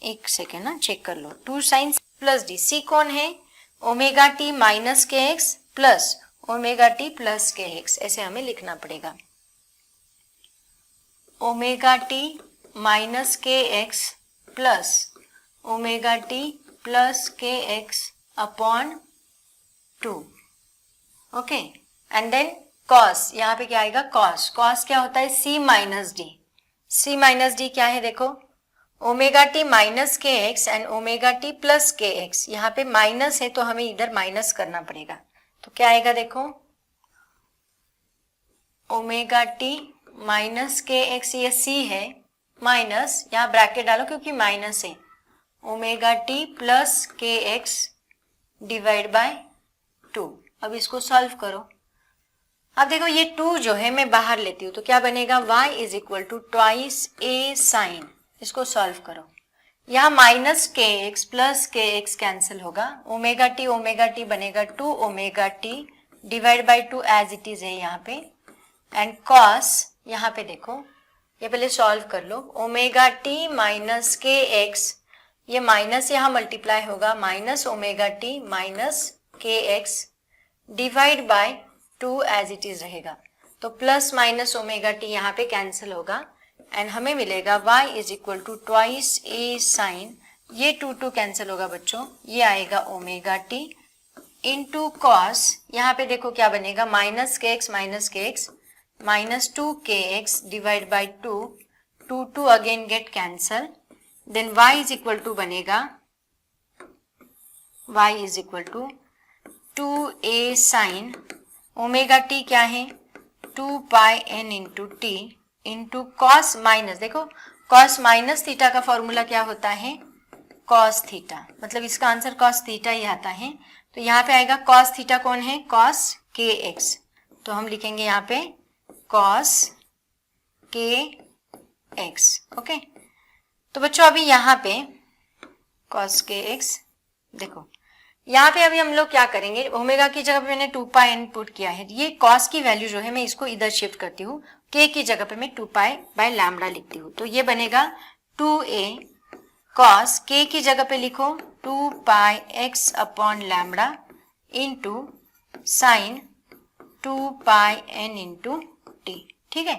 एक सेकेंड ना चेक कर लो, 2 sine C plus D, C कौन है, ओमेगा टी माइनस के x plus omega T plus के एक्स, ऐसे हमें लिखना पड़ेगा, ओमेगा टी माइनस के x plus omega T plus के X upon 2, okay, and then cos, यहाँ पे क्या आएगा कॉस, कॉस क्या होता है, C minus D, C minus D क्या है देखो, ओमेगा टी माइनस के x and omega T plus के एक्स, यहाँ पे माइनस है तो हमें इधर माइनस करना पड़ेगा। तो क्या आएगा देखो, ओमेगा टी माइनस के एक्स, ये सी है, माइनस यहाँ ब्रैकेट डालो क्योंकि माइनस है, ओमेगा टी प्लस के एक्स डिवाइड बाय 2। अब इसको सॉल्व करो। अब देखो ये 2 जो है मैं बाहर लेती हूँ तो क्या बनेगा, y is equal to twice A sine, इसको सॉल्व करो। यहाँ माइनस के एक्स प्लस के एक्स कैंसिल होगा, ओमेगा टी बनेगा 2 omega T divide by 2 as it is है यहाँ पे, एंड कॉस, यहाँ पे देखो ये पहले सॉल्व कर लो, ओमेगा टी माइनस के एक्स, ये माइनस यहाँ मल्टीप्लाई होगा, माइनस ओमेगा टी माइनस के X divide by 2 as it is रहेगा। तो प्लस माइनस ओमेगा टी यहाँ पे कैंसिल होगा एंड हमें मिलेगा y is equal to twice A sine, ये 2 कैंसिल होगा बच्चों, ये आएगा ओमेगा टी इंटू कॉस, यहाँ पे देखो क्या बनेगा, माइनस के x minus 2 K X divide by 2 again get cancel, then y is equal to बनेगा, y is equal to 2a sine, omega T क्या है 2 pi n into T into cos minus, देखो कॉस माइनस थीटा का formula क्या होता है, cos theta, मतलब इसका आंसर कॉस थीटा ही आता है। तो यहाँ पे आएगा कॉस थीटा कौन है, कॉस के एक्स, तो हम लिखेंगे यहाँ पे कॉस के एक्स, ओके। तो बच्चों अभी यहाँ पे कॉस के एक्स, देखो यहाँ पे अभी हम लोग क्या करेंगे, ओमेगा की जगह पे मैंने 2 पाई एन पुट किया है, ये कॉस की वैल्यू जो है मैं इसको इधर शिफ्ट करती हूँ, के की जगह पे मैं 2 पाई बाय लैम्बडा लिखती हूँ, तो ये बनेगा 2a कॉस, के की जगह पे लिखो 2 pi X upon lambda into sine 2 pi N into T, ठीक है।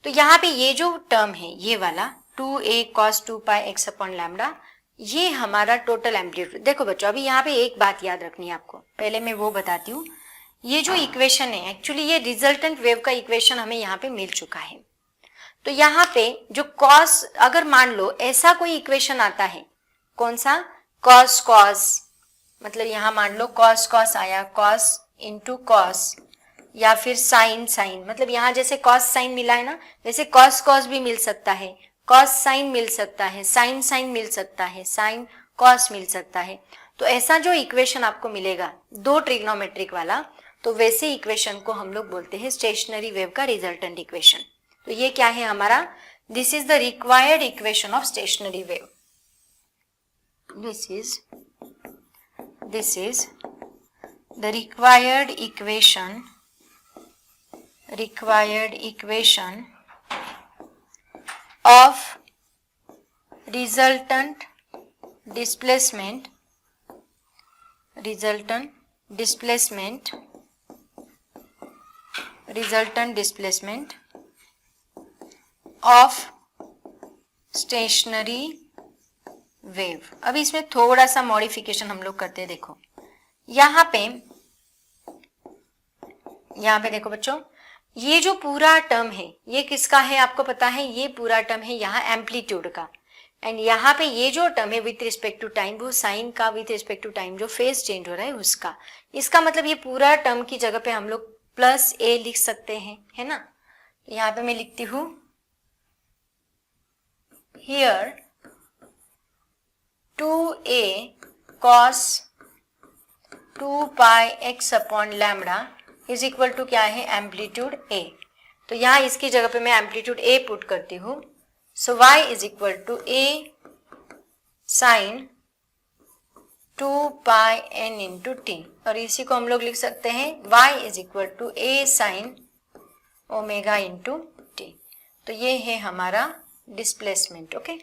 तो यहाँ पे ये जो टर्म है ये वाला 2a cos 2 pi X upon lambda, ये हमारा टोटल एम्पलीट्यूड। देखो बच्चों अभी यहाँ पे एक बात याद रखनी है आपको, पहले मैं वो बताती हूँ, ये जो इक्वेशन है एक्चुअली ये रिजल्टेंट वेव का इक्वेशन हमें यहाँ पे मिल चुका है। तो यहाँ पे जो कॉस, अगर मान लो ऐसा कोई इक्वेशन आता है, कौन सा, कॉस कॉस, मतलब यहाँ मान लो कॉस कॉस आया, कॉस इंटू कॉस, या फिर साइन साइन, मतलब यहाँ जैसे कॉस साइन मिला है ना, वैसे कॉस कॉस भी मिल सकता है, कॉस साइन मिल सकता है, साइन साइन मिल सकता है, साइन कॉस मिल सकता है। तो ऐसा जो इक्वेशन आपको मिलेगा 2 ट्रिग्नोमेट्रिक वाला, तो वैसे इक्वेशन को हम लोग बोलते हैं स्टेशनरी वेव का रिजल्टेंट इक्वेशन। तो ये क्या है हमारा, this is the required equation of stationary wave, this is the required equation of resultant displacement of stationary wave। अभी इसमें थोड़ा सा मॉडिफिकेशन हम लोग करते हैं, देखो यहाँ पे देखो बच्चों, ये जो पूरा टर्म है ये किसका है आपको पता है, ये पूरा टर्म है यहाँ एम्पलीट्यूड का, एंड यहाँ पे ये जो टर्म है विथ रिस्पेक्ट टू टाइम वो साइन का विथ रिस्पेक्ट टू टाइम जो फेज चेंज हो रहा है उसका। इसका मतलब ये पूरा टर्म की जगह पे हम लोग प्लस ए लिख सकते हैं, है ना। यहाँ पे मैं लिखती हूँ here 2a cos 2 pi x upon lambda is equal to क्या है, एम्पलीट्यूड a। तो यहाँ इसकी जगह पे मैं एम्पलीट्यूड a पुट करती हूँ। So y is equal to a sine 2 pi n into T, और इसी को हम लोग लिख सकते हैं y is equal to a sine omega into T. तो ये है हमारा डिस्प्लेसमेंट। ओके,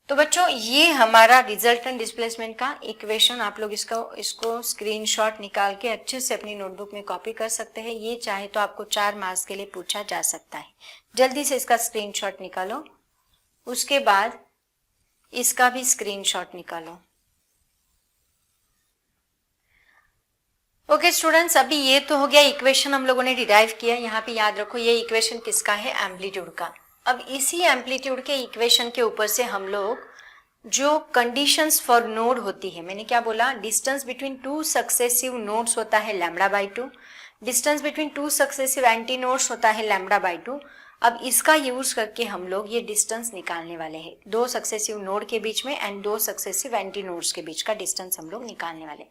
तो बच्चों ये हमारा रिजल्टेंट डिस्प्लेसमेंट का इक्वेशन, आप लोग इसको स्क्रीनशॉट निकाल के अच्छे से अपनी नोटबुक में कॉपी कर सकते हैं। ये चाहे तो आपको 4 मार्क्स के लिए पूछा जा सकता है। जल्दी से इसका स्क्रीनशॉट निकालो, उसके बाद इसका भी स्क्रीनशॉट निकालो। ओके स्टूडेंट्स, अभी ये तो हो गया इक्वेशन हम लोगों ने डिराइव किया। यहाँ पे याद रखो ये इक्वेशन किसका है, एम्पलीट्यूड का। अब इसी एम्पलीट्यूड के इक्वेशन के ऊपर से हम लोग जो कंडीशंस फॉर नोड होती है, मैंने क्या बोला, डिस्टेंस बिटवीन 2 सक्सेसिव नोड्स होता है lambda by 2, distance between 2 successive anti nodes होता है लैम्बडा बाई 2। अब इसका यूज करके हम लोग ये डिस्टेंस निकालने वाले हैं, 2 सक्सेसिव नोड के बीच में एंड 2 सक्सेसिव एंटी नोड्स के बीच का डिस्टेंस हम लोग निकालने वाले।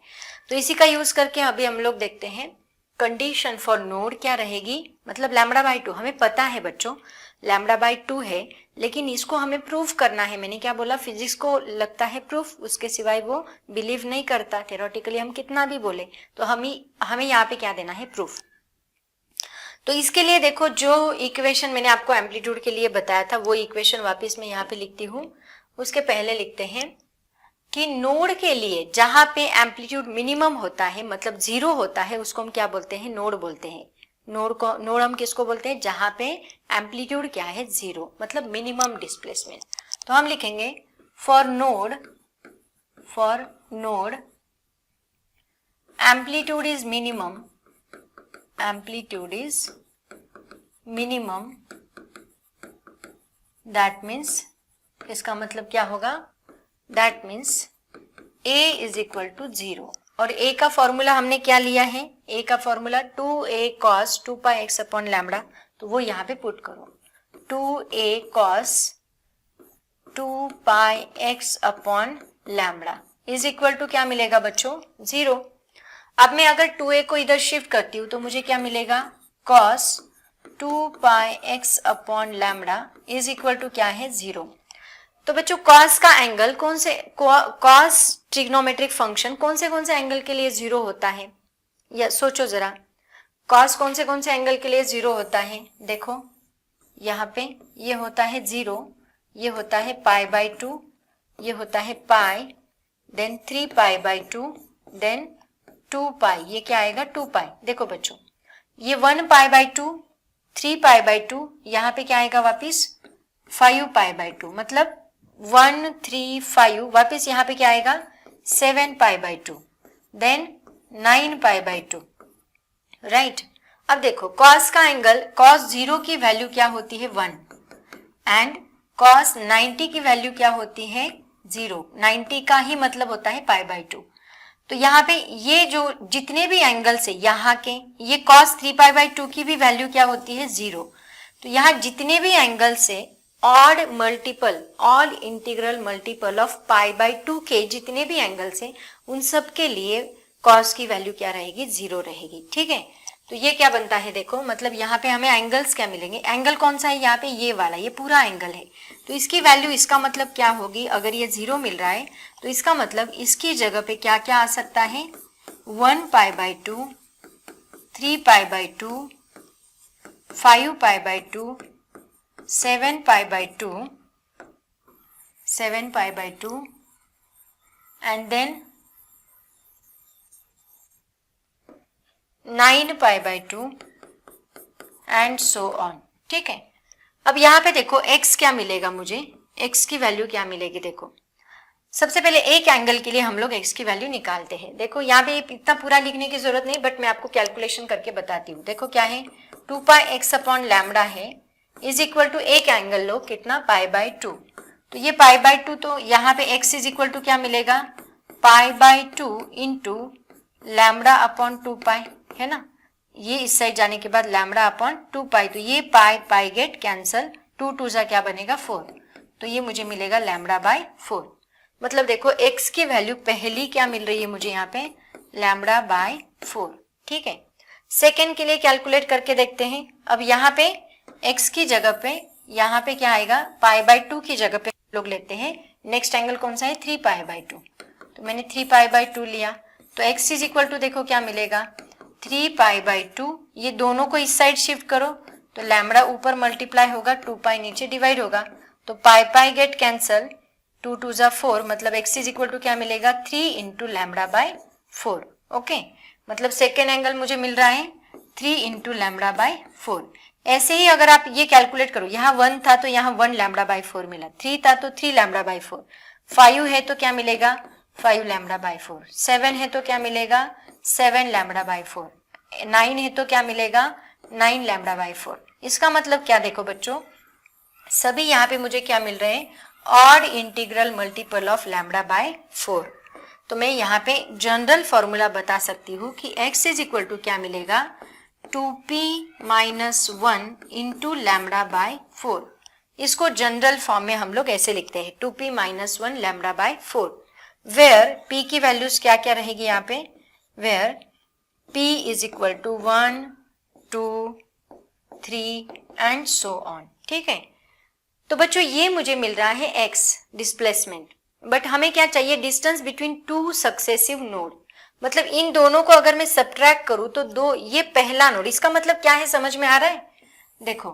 तो इसी का यूज करके अभी हम लोग देखते हैं कंडीशन फॉर नोड क्या रहेगी। मतलब लैम्बडा बाई 2 हमें पता है बच्चों, लैम्बडा बाई 2 है, लेकिन इसको हमें प्रूफ करना है। मैंने क्या बोला, फिजिक्स को लगता है प्रूफ, उसके सिवाय वो बिलीव नहीं करता। थेरोटिकली हम कितना भी बोले तो हमें यहाँ पे क्या देना है, प्रूफ। तो इसके लिए देखो जो इक्वेशन मैंने आपको एम्पलीट्यूड के लिए बताया था वो इक्वेशन वापस मैं यहाँ पे लिखती हूँ। उसके पहले लिखते हैं कि नोड के लिए जहां पे एम्पलीट्यूड मिनिमम होता है, मतलब 0 होता है, उसको हम क्या बोलते हैं, नोड बोलते हैं। नोड हम किसको बोलते हैं, जहां पे एम्पलीट्यूड क्या है, 0, मतलब मिनिमम डिस्प्लेसमेंट। तो हम लिखेंगे for node amplitude is minimum, that means, इसका मतलब क्या होगा, that means a is equal to 0। और a का फॉर्मूला हमने क्या लिया है, a का फॉर्मूला 2a cos 2 पाई x अपॉन लैम्बडा, तो वो यहाँ पे पुट करो, 2a cos 2 pi x upon lambda is equal to क्या मिलेगा बच्चों, 0। अब मैं अगर 2a को इधर शिफ्ट करती हूँ तो मुझे क्या मिलेगा, cos 2 pi x upon lambda is equal to क्या है, 0। तो बच्चों cos का एंगल कौन से, cos ट्रिग्नोमेट्रिक फंक्शन कौन से एंगल के लिए 0 होता है, या सोचो जरा, cos कौन से एंगल के लिए 0 होता है। देखो यहाँ पे ये होता है 0, ये होता है पाई बाई 2, ये होता है पाई, देन 3 पाई बाई 2, देन 2 पाई, ये क्या आएगा, 2 पाई। देखो बच्चों ये 1 पाई बाई 2, 3 पाई बाई 2, यहाँ पे क्या आएगा वापिस 5 पाई बाई 2, मतलब 1 3 5, वापिस यहाँ पे क्या आएगा 7 pi by 2, then 9 pi by 2, right. अब देखो cos का एंगल, cos 0 की वैल्यू क्या होती है, 1, एंड cos 90 की वैल्यू क्या होती है, 0। 90 का ही मतलब होता है पाई बाई 2। तो यहाँ पे ये जो जितने भी एंगल से यहाँ के, ये cos 3 पाई बाई 2 की भी वैल्यू क्या होती है, 0। तो यहाँ जितने भी एंगल से odd multiple, all integral multiple of pi by 2 के जितने भी एंगल से, उन सब के लिए cos की वैल्यू क्या रहेगी, 0 रहेगी, ठीक है। तो ये क्या बनता है, देखो मतलब यहाँ पे हमें एंगल्स क्या मिलेंगे, एंगल कौन सा है यहाँ पे, ये वाला, ये पूरा एंगल है। तो इसकी वैल्यू, इसका मतलब क्या होगी, अगर ये 0 मिल रहा है तो इसका मतलब इसकी जगह पे क्या क्या आ सकता है, 1 pi by 2, 3 pi by 2, 5 pi by 2, 7 pi by 2, 7 pi by 2, and then 9 pi by 2 and so on, ठीक है। अब यहाँ पे देखो x क्या मिलेगा मुझे, x की वैल्यू क्या मिलेगी, देखो सबसे पहले एक एंगल के लिए हम लोग x की वैल्यू निकालते हैं। देखो यहाँ पे इतना पूरा लिखने की जरूरत नहीं, बट मैं आपको कैलकुलेशन करके बताती हूँ। देखो क्या है, 2 पाई एक्स अपॉन लैम्बडा है इज इक्वल टू एक एंगल लो कितना पाई बाई 2, तो ये पाई बाई 2, तो यहाँ पे x इज इक्वल टू क्या मिलेगा पाई बाई 2 इंटू लैम्बडा अपॉन 2 पाई, है ना, ये इस साइड जाने के बाद लैम्बडा अपॉन 2 पाई, तो ये पाई पाई गेट कैंसल, 2 2 जा क्या बनेगा 4, तो ये मुझे मिलेगा लैम्बडा बाई 4। मतलब देखो x की वैल्यू पहली क्या मिल रही है मुझे यहाँ पे लैम्बडा बाई 4, ठीक है। सेकेंड के लिए कैलकुलेट करके देखते हैं। अब यहाँ पे x की जगह पे यहाँ पे क्या आएगा पाई बाई 2 की जगह पे लोग लेते हैं नेक्स्ट एंगल कौन सा है 3 पाई बाई 2, तो मैंने 3 पाई बाई 2 लिया, तो x इज इक्वल टू देखो क्या मिलेगा 3 पाई बाई 2, ये दोनों को इस साइड शिफ्ट करो तो लैम्बडा ऊपर मल्टीप्लाई होगा 2 पाई नीचे डिवाइड होगा, तो पाई पाई गेट कैंसल, 2 2 जा 4, मतलब x इज इक्वल टू क्या मिलेगा 3 इंटू लैम्बडा बाई 4। ओके, मतलब सेकेंड एंगल मुझे मिल रहा है 3 इंटू लैम्बडा बाई 4। ऐसे ही अगर आप ये कैलकुलेट करो, यहाँ 1 था तो यहाँ 1 लैम्बडा बाई 4 मिला, 3 था तो 3 लैम्बडा बाई 4, 5 है तो क्या मिलेगा 5 लैम्बडा बाई 4, 7 है तो क्या मिलेगा 7 लैम्बडा बाई 4, 9 है तो क्या मिलेगा 9 लैम्बडा बाई 4। इसका मतलब क्या देखो बच्चों, सभी यहाँ पे मुझे क्या मिल रहे हैं odd integral multiple of lambda by 4। तो मैं यहाँ पे जनरल फॉर्मूला बता सकती हूँ कि x इज इक्वल टू क्या मिलेगा 2p minus 1 into lambda by 4। इसको जनरल फॉर्म में हम लोग ऐसे लिखते हैं 2p minus 1 lambda by 4, where p की वैल्यूज क्या क्या रहेगी यहाँ पे, where p is equal to 1 2 3 and so on, ठीक है। तो बच्चों ये मुझे मिल रहा है x डिस्प्लेसमेंट, बट हमें क्या चाहिए distance between two successive node, मतलब इन दोनों को अगर मैं सब्ट्रैक्ट करूं तो दो, ये पहला नोड, इसका मतलब क्या है समझ में आ रहा है, देखो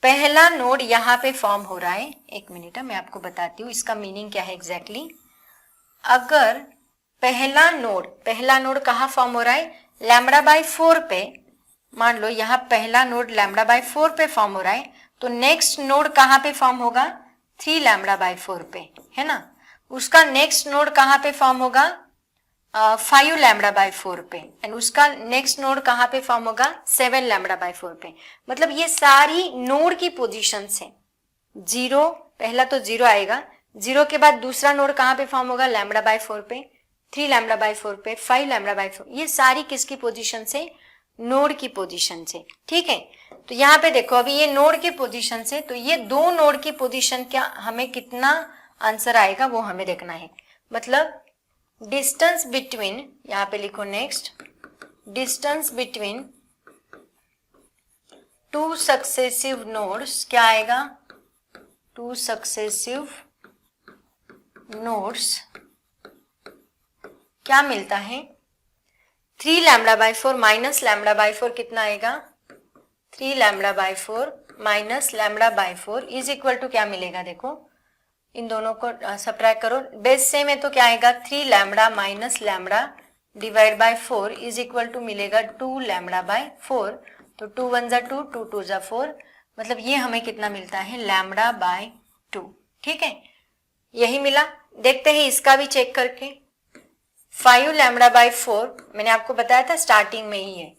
पहला नोड यहाँ पे फॉर्म हो रहा है, एक मिनट मैं आपको बताती हूँ इसका मीनिंग क्या है एग्जैक्टली। अगर पहला नोड कहाँ फॉर्म हो रहा है लैम्बडा बाई 4 पे, मान लो यहाँ पहला नोड लैम्बडा बाई 4 पे फॉर्म हो रहा है, तो नेक्स्ट नोड कहाँ पे फॉर्म होगा 3 लैम्बडा बाई 4 पे, है ना, उसका नेक्स्ट नोड कहाँ पे फॉर्म होगा 5 लैम्बडा बाई 4 पे, एंड उसका नेक्स्ट नोड कहाँ पे फॉर्म होगा 7 लैम्बडा बाई 4 पे। मतलब ये सारी नोड की पोजीशन है, 0 पहला तो 0 आएगा, 0 के बाद दूसरा नोड कहाँ पे फॉर्म होगा लैम्बडा बाई 4 पे, 3 लैम्बडा बाई 4 पे, 5 लैम्बडा बाई 4, ये सारी किसकी पोजीशन से नोड की पोजीशन से, ठीक है। तो यहाँ पे देखो अभी ये नोड की पोजीशन से, तो ये दो नोड की पोजीशन क्या हमें कितना आंसर आएगा वो हमें देखना है। मतलब डिस्टेंस बिटवीन, यहाँ पे लिखो next, distance between two successive nodes क्या आएगा, टू सक्सेसिव नोड्स क्या मिलता है 3 lambda by 4 minus lambda by 4 कितना आएगा 3 lambda by 4 minus lambda by 4 is equal to क्या मिलेगा, देखो इन दोनों को सब्ट्रैक्ट करो, बेस सेम है तो क्या आएगा 3 lambda minus lambda divide by 4 is equal to मिलेगा 2 लैम्बडा बाय 4, तो 2 1 जा 2, 2 2 जा 4, मतलब ये हमें कितना मिलता है लैम्बडा बाय 2, ठीक है, यही मिला। देखते हैं इसका भी चेक करके, 5 लैम्बडा बाय 4 मैंने आपको बताया था स्टार्टिंग में ही है,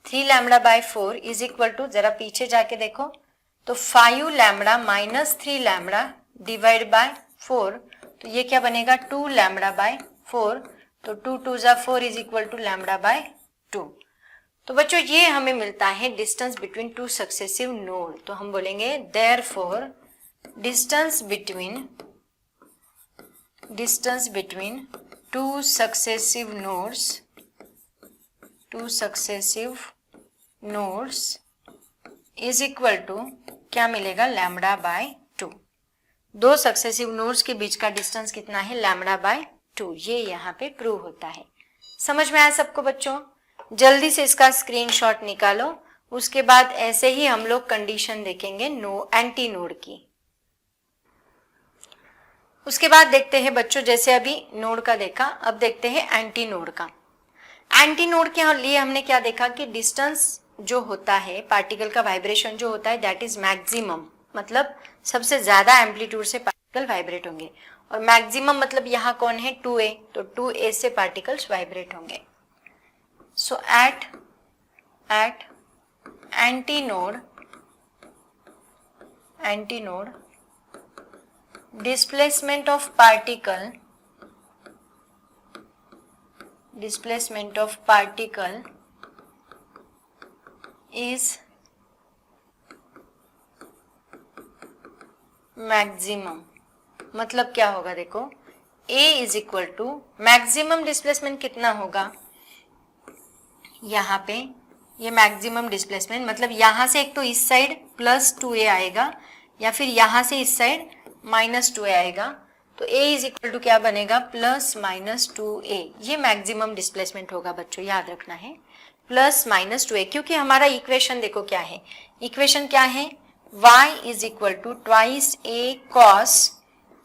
3 lambda by 4 is equal to, जरा पीछे जाके देखो तो 5 lambda minus 3 lambda divide by 4, तो ये क्या बनेगा 2 लैम्बडा बाय 4, तो 2 2 जा 4 is equal to lambda by 2। तो बच्चों ये हमें मिलता है distance between two successive node, तो हम बोलेंगे therefore distance between two successive nodes is equal to क्या मिलेगा लैम्बडा बाय 2। दो सक्सेसिव नोड्स के बीच का डिस्टेंस कितना है लैम्बडा बाय 2, ये यहाँ पे प्रूव होता है। समझ में आया सबको बच्चों? जल्दी से इसका स्क्रीनशॉट निकालो, उसके बाद ऐसे ही हम लोग कंडीशन देखेंगे एंटी नोड की। उसके बाद देखते हैं बच्चों, जैसे अभी नोड का देखा, अब देखते हैं एंटी नोड का। एंटी नोड के लिए हमने क्या देखा कि डिस्टेंस जो होता है, पार्टिकल का वाइब्रेशन जो होता है दैट इज मैक्सिमम, मतलब सबसे ज्यादा एम्पलीट्यूड से पार्टिकल वाइब्रेट होंगे, और मैक्सिमम मतलब यहाँ कौन है 2a, तो 2a से पार्टिकल्स वाइब्रेट होंगे। So at antinode displacement of particle is maximum. मतलब क्या होगा देखो, A is equal to maximum displacement कितना होगा, यहाँ पे ये मैक्सिमम डिस्प्लेसमेंट मतलब यहाँ से एक तो इस साइड +2a आएगा या फिर यहाँ से इस साइड -2a आएगा, तो A इज इक्वल टू क्या बनेगा +-2a। ये मैक्सिमम डिस्प्लेसमेंट होगा बच्चों, याद रखना है +-2a, क्योंकि हमारा इक्वेशन देखो क्या है, इक्वेशन क्या है, y is equal to twice a cos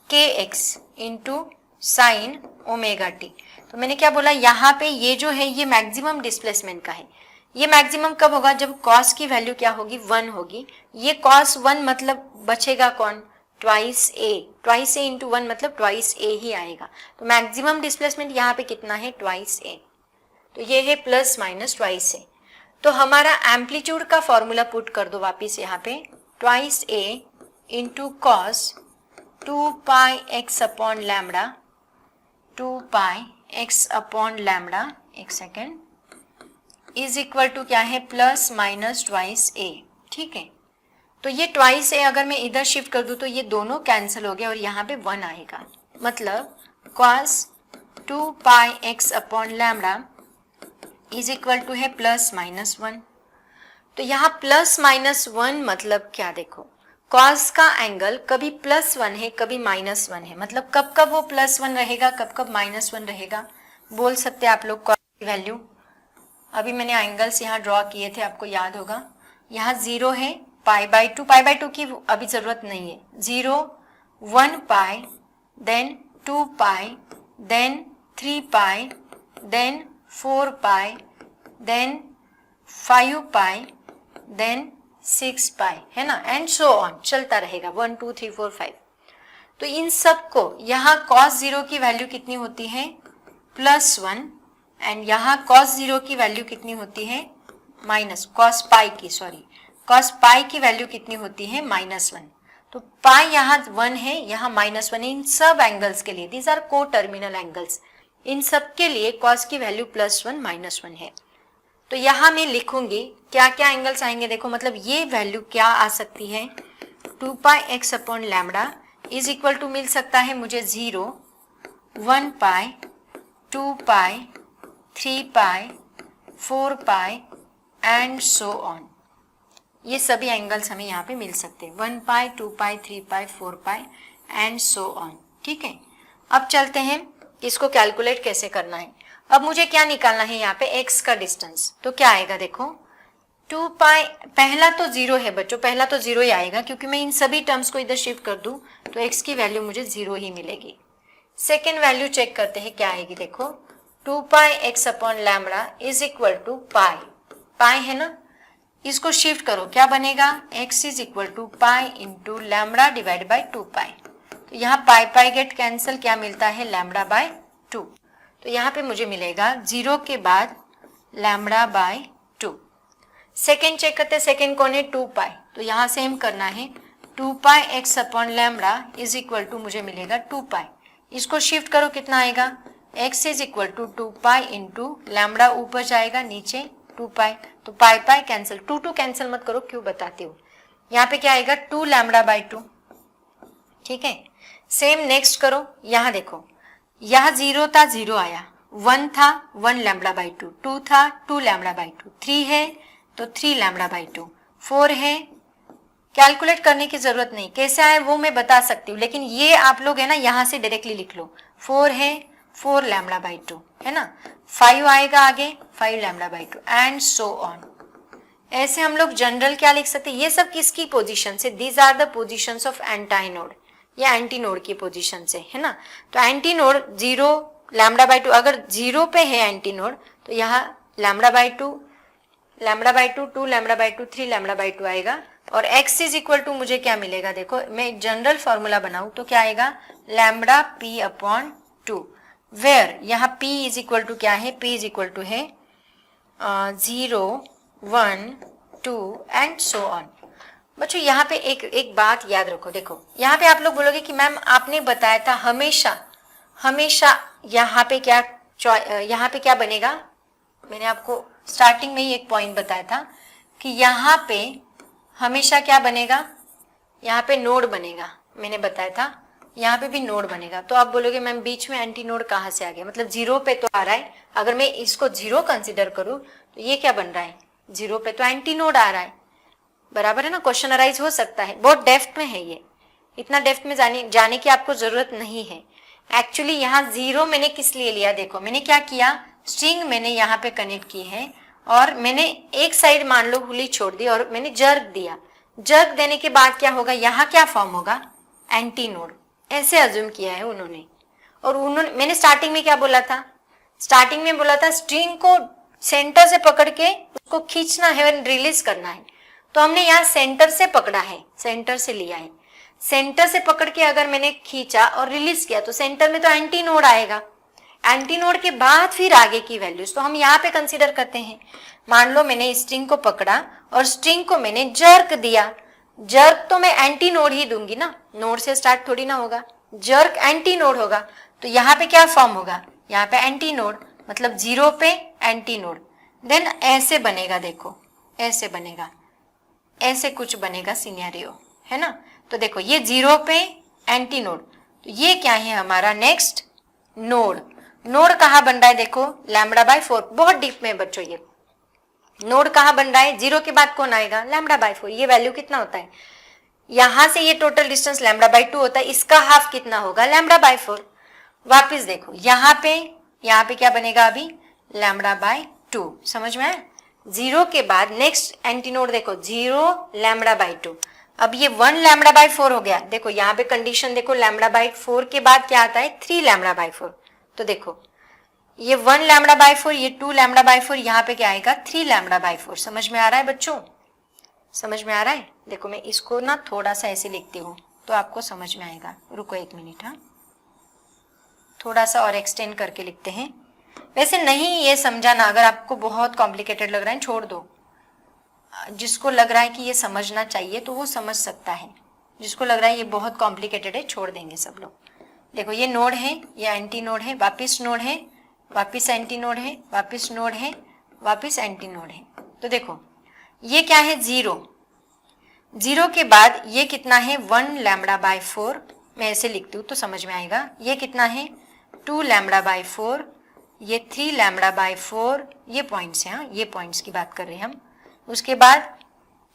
kx into sine omega T. तो मैंने क्या बोला, यहाँ पे ये जो है ये मैक्सिमम डिस्प्लेसमेंट का है। ये मैक्सिमम कब होगा, जब cos की वैल्यू क्या होगी 1 होगी। ये cos 1 मतलब बचेगा कौन, ट्वाइस a इंटू 1 मतलब ट्वाइस a ही आएगा। तो मैक्सिमम डिस्प्लेसमेंट यहाँ पे कितना है, ट्वाइस a। तो ये है +-2a। तो हमारा एम्पलीट्यूड का फॉर्मूला पुट कर दो वापिस यहाँ पे, twice a into cos 2πx upon lambda, 2πx upon lambda, एक सेकेंड, इज इक्वल टू क्या है +-2a। ठीक है, तो ये ट्वाइस a अगर मैं इधर शिफ्ट कर दूं तो ये दोनों कैंसिल हो गए और यहाँ पे 1 आएगा, मतलब cos 2πx upon lambda is equal to है +-1। तो यहाँ +-1 मतलब क्या देखो, cos का एंगल कभी +1 है कभी -1 है, मतलब कब कब वो +1 रहेगा कब कब -1 रहेगा, बोल सकते हैं आप लोग cos की वैल्यू। अभी मैंने एंगल्स यहाँ ड्रॉ किए थे, आपको याद होगा, यहाँ 0 है, π/2 की अभी जरूरत नहीं है, 0 1π, then 2π, then 3π, then 4π, then 5π, then 6π, है ना, एंड सो ऑन, चलता रहेगा 1 2 3 4 5। तो इन सबको यहाँ cos 0 की वैल्यू कितनी होती है +1 एंड यहाँ cos 0 की वैल्यू कितनी होती है cos π की वैल्यू कितनी होती है -1। तो पाई यहाँ 1 है, यहाँ -1 है, इन सब एंगल्स के लिए, दीज आर को टर्मिनल एंगल्स, इन सब के लिए cos की वैल्यू +1 -1 है। तो यहाँ मैं लिखूंगी क्या क्या एंगल्स आएंगे, देखो मतलब ये वैल्यू क्या आ सकती है, 2πx upon lambda is equal to मिल सकता है मुझे 0 1π 2π 3π 4π एंड सो ऑन। ये सभी एंगल्स हमें यहाँ पे मिल सकते हैं, 1π 2π 3π 4π एंड सो ऑन। ठीक है, अब चलते हैं इसको कैलकुलेट कैसे करना है। अब मुझे क्या निकालना है यहाँ पे, x का डिस्टेंस, तो क्या आएगा देखो 2π, पहला तो 0 है बच्चों, पहला तो 0 ही आएगा क्योंकि मैं इन सभी टर्म्स को इधर शिफ्ट कर दूं तो x की वैल्यू मुझे 0 ही मिलेगी। सेकेंड वैल्यू चेक करते हैं क्या आएगी, देखो 2πx upon lambda is equal to pi है ना, इसको शिफ्ट करो क्या बनेगा, x is equal to pi into lambda divide by 2π। तो यहाँ पाई गेट कैंसिल, क्या मिलता है λ/2। तो यहाँ पे मुझे मिलेगा 0 के बाद λ/2। सेकेंड चेक करते हैं, सेकेंड कौन है 2π, तो यहाँ सेम करना है 2πx upon lambda is equal to मुझे मिलेगा 2π। इसको शिफ्ट करो कितना आएगा, x is equal to 2π into lambda ऊपर जाएगा नीचे 2π, तो पाई कैंसिल, 2 कैंसिल मत करो, क्यों बताती हूँ। यहाँ पे क्या आएगा 2 λ/2। ठीक है, सेम नेक्स्ट करो, यहाँ देखो यहाँ 0 था 0 आया, 1 था 1 λ/2, 2 था 2 λ/2, 3 है तो 3 λ/2, 4 है, कैलकुलेट करने की जरूरत नहीं, कैसे आए वो मैं बता सकती हूँ, लेकिन ये आप लोग है ना यहाँ से डायरेक्टली लिख लो, 4 है 4 λ/2 है ना, 5 आएगा आगे 5 λ/2 एंड सो ऑन। ऐसे हम लोग जनरल क्या लिख सकते हैं, ये सब किसकी पोजीशन से, these are the positions of antinode, या एंटीनोड की पोजीशन से है ना। तो एंटीनोड 0 λ/2, अगर 0 पे है एंटीनोड तो यहाँ λ/2 2 λ/2 3 λ/2 आएगा, और x इज इक्वल टू मुझे क्या मिलेगा, देखो मैं जनरल फॉर्मूला बनाऊं तो क्या आएगा λp/2, वेयर यहाँ p इज इक्वल टू क्या है, p इज इक्वल टू है 0 1 2 एंड सो ऑन। बच्चों यहाँ पे एक बात याद रखो, देखो यहाँ पे आप लोग बोलोगे कि मैम आपने बताया था हमेशा यहाँ पे क्या बनेगा। मैंने आपको स्टार्टिंग में ही एक पॉइंट बताया था कि यहाँ पे हमेशा क्या बनेगा, यहाँ पे नोड बनेगा। मैंने बताया था यहाँ पे भी नोड बनेगा। तो आप बोलोगे मैम बीच में एंटी नोड कहाँ से आ गया, मतलब 0 पे तो आ रहा है। अगर मैं इसको 0 कंसिडर करूँ तो ये क्या बन रहा है, 0 पे तो एंटी नोड आ रहा है, बराबर है ना। क्वेश्चन अराइज हो सकता है, बहुत डेप्थ में है ये, इतना डेप्थ में जाने की आपको जरूरत नहीं है। एक्चुअली यहाँ 0 मैंने किस लिए लिया, देखो मैंने क्या किया, स्ट्रिंग मैंने यहाँ पे कनेक्ट की है और मैंने एक साइड मान लो खुली छोड़ दी और मैंने जर्क दिया। जर्क देने के बाद क्या होगा, यहाँ क्या फॉर्म होगा, एंटी नोड, ऐसे अज्यूम किया है उन्होंने। और मैंने स्टार्टिंग में क्या बोला था, स्टार्टिंग में बोला था स्ट्रिंग को सेंटर से पकड़ के उसको खींचना है और रिलीज करना है। तो हमने यहाँ सेंटर से पकड़ा है, सेंटर से लिया है। सेंटर से पकड़ के अगर मैंने खींचा और रिलीज किया तो सेंटर में तो एंटी नोड आएगा। एंटी नोड के बाद फिर आगे की वैल्यूज तो हम यहाँ पे कंसीडर करते हैं। मान लो मैंने स्ट्रिंग को पकड़ा और स्ट्रिंग को मैंने जर्क दिया। जर्क तो मैं एंटी नोड ही दूंगी ना, नोड से स्टार्ट थोड़ी ना होगा, जर्क एंटी नोड होगा। तो यहाँ पे क्या फॉर्म होगा, यहाँ पे एंटी नोड, मतलब 0 पे एंटी नोड। देन ऐसे बनेगा, देखो ऐसे बनेगा, ऐसे कुछ बनेगा सिनेरियो, है ना। तो देखो ये 0 पे एंटी नोड, तो ये क्या है हमारा नेक्स्ट नोड। नोड कहाँ बन रहा है, देखो λ/4, बहुत डीप में बच्चों ये नोड कहाँ बन रहा है, 0 के बाद कौन आएगा, λ/4। ये वैल्यू कितना होता है, यहां से ये टोटल डिस्टेंस λ/2 होता है, इसका हाफ कितना होगा, λ/4। वापिस देखो यहाँ पे क्या बनेगा अभी, λ/2। समझ में आया, 0 के बाद नेक्स्ट एंटी नोड देखो 0 λ/2। अब ये 1 λ/4 हो गया। देखो यहाँ पे कंडीशन देखो, λ/4 के बाद क्या आता है, 3 λ/4। तो देखो ये 1 λ/4, ये 2 λ/4, यहाँ पे क्या आएगा, 3 λ/4। समझ में आ रहा है बच्चों, समझ में आ रहा है। देखो मैं इसको ना थोड़ा सा ऐसे लिखती हूँ तो आपको समझ में आएगा। रुको एक मिनट, हाँ थोड़ा सा और एक्सटेंड करके लिखते हैं। वैसे नहीं ये समझाना, अगर आपको बहुत कॉम्प्लिकेटेड लग रहा है छोड़ दो। जिसको लग रहा है कि ये समझना चाहिए तो वो समझ सकता है, जिसको लग रहा है ये बहुत कॉम्प्लिकेटेड है छोड़ देंगे सब लोग। देखो ये नोड है, ये एंटी नोड है, वापिस नोड है, वापिस एंटी नोड है, वापिस नोड है, वापिस एंटी नोड है। तो देखो ये क्या है, 0 के बाद ये कितना है, 1 λ/4। मैं ऐसे लिखती हूँ तो समझ में आएगा। ये कितना है, 2 λ/4, ये 3 λ/4, ये पॉइंट्स हैं, हाँ ये पॉइंट्स की बात कर रहे हैं हम। उसके बाद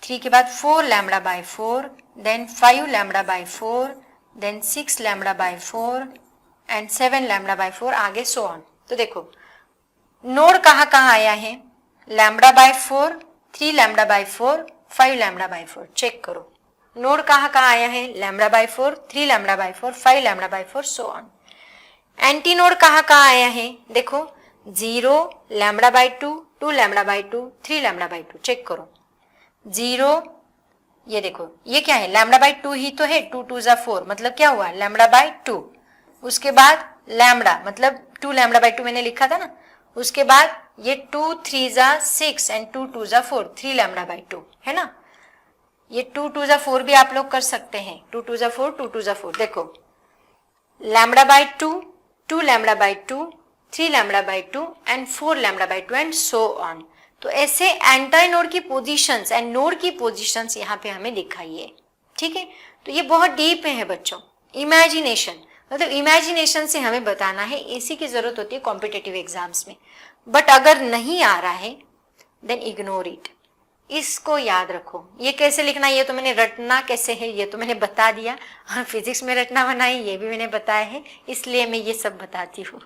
3 के बाद 4 λ/4, देन 5 λ/4, देन 6 λ/4 एंड 7 λ/4, आगे सो ऑन। तो देखो नोड कहाँ कहाँ आया है, λ/4, 3 λ/4, 5 λ/4। चेक करो नोड कहाँ कहाँ आया है, λ/4, 3 λ/4, 5 λ/4, सो ऑन। एंटी नोड कहाँ कहाँ आया है, देखो 0 λ/2, 2 λ/2, 3 λ/2। चेक करो 0, ये देखो ये क्या है, λ/2 ही तो है, 2 2 4, मतलब क्या हुआ, λ/2। उसके बाद लैम्बडा मतलब 2 λ/2 मैंने लिखा था ना। उसके बाद ये 2 3 6 एंड 2 2 4, 3 λ/2 है ना। ये 2 2 4 भी आप लोग कर सकते हैं, 2 2 4, 2 2 4। देखो λ/2, 2 λ/2, 3 λ/2 एंड 4 λ/2 एंड सो ऑन। तो ऐसे एंटाई नोड की पोजीशंस एंड नोड की पोजीशंस यहाँ पे हमें दिखाइए, ठीक है। तो ये बहुत डीप में है बच्चों, इमेजिनेशन, मतलब इमेजिनेशन से हमें बताना है। इसी की जरूरत होती है कॉम्पिटिटिव एग्जाम्स में। बट अगर नहीं आ रहा है देन इग्नोर इट, इसको याद रखो। ये कैसे लिखना, ये तो मैंने रटना कैसे है ये तो मैंने बता दिया, और फिजिक्स में रटना बनाई ये भी मैंने बताया है, इसलिए मैं ये सब बताती हूँ।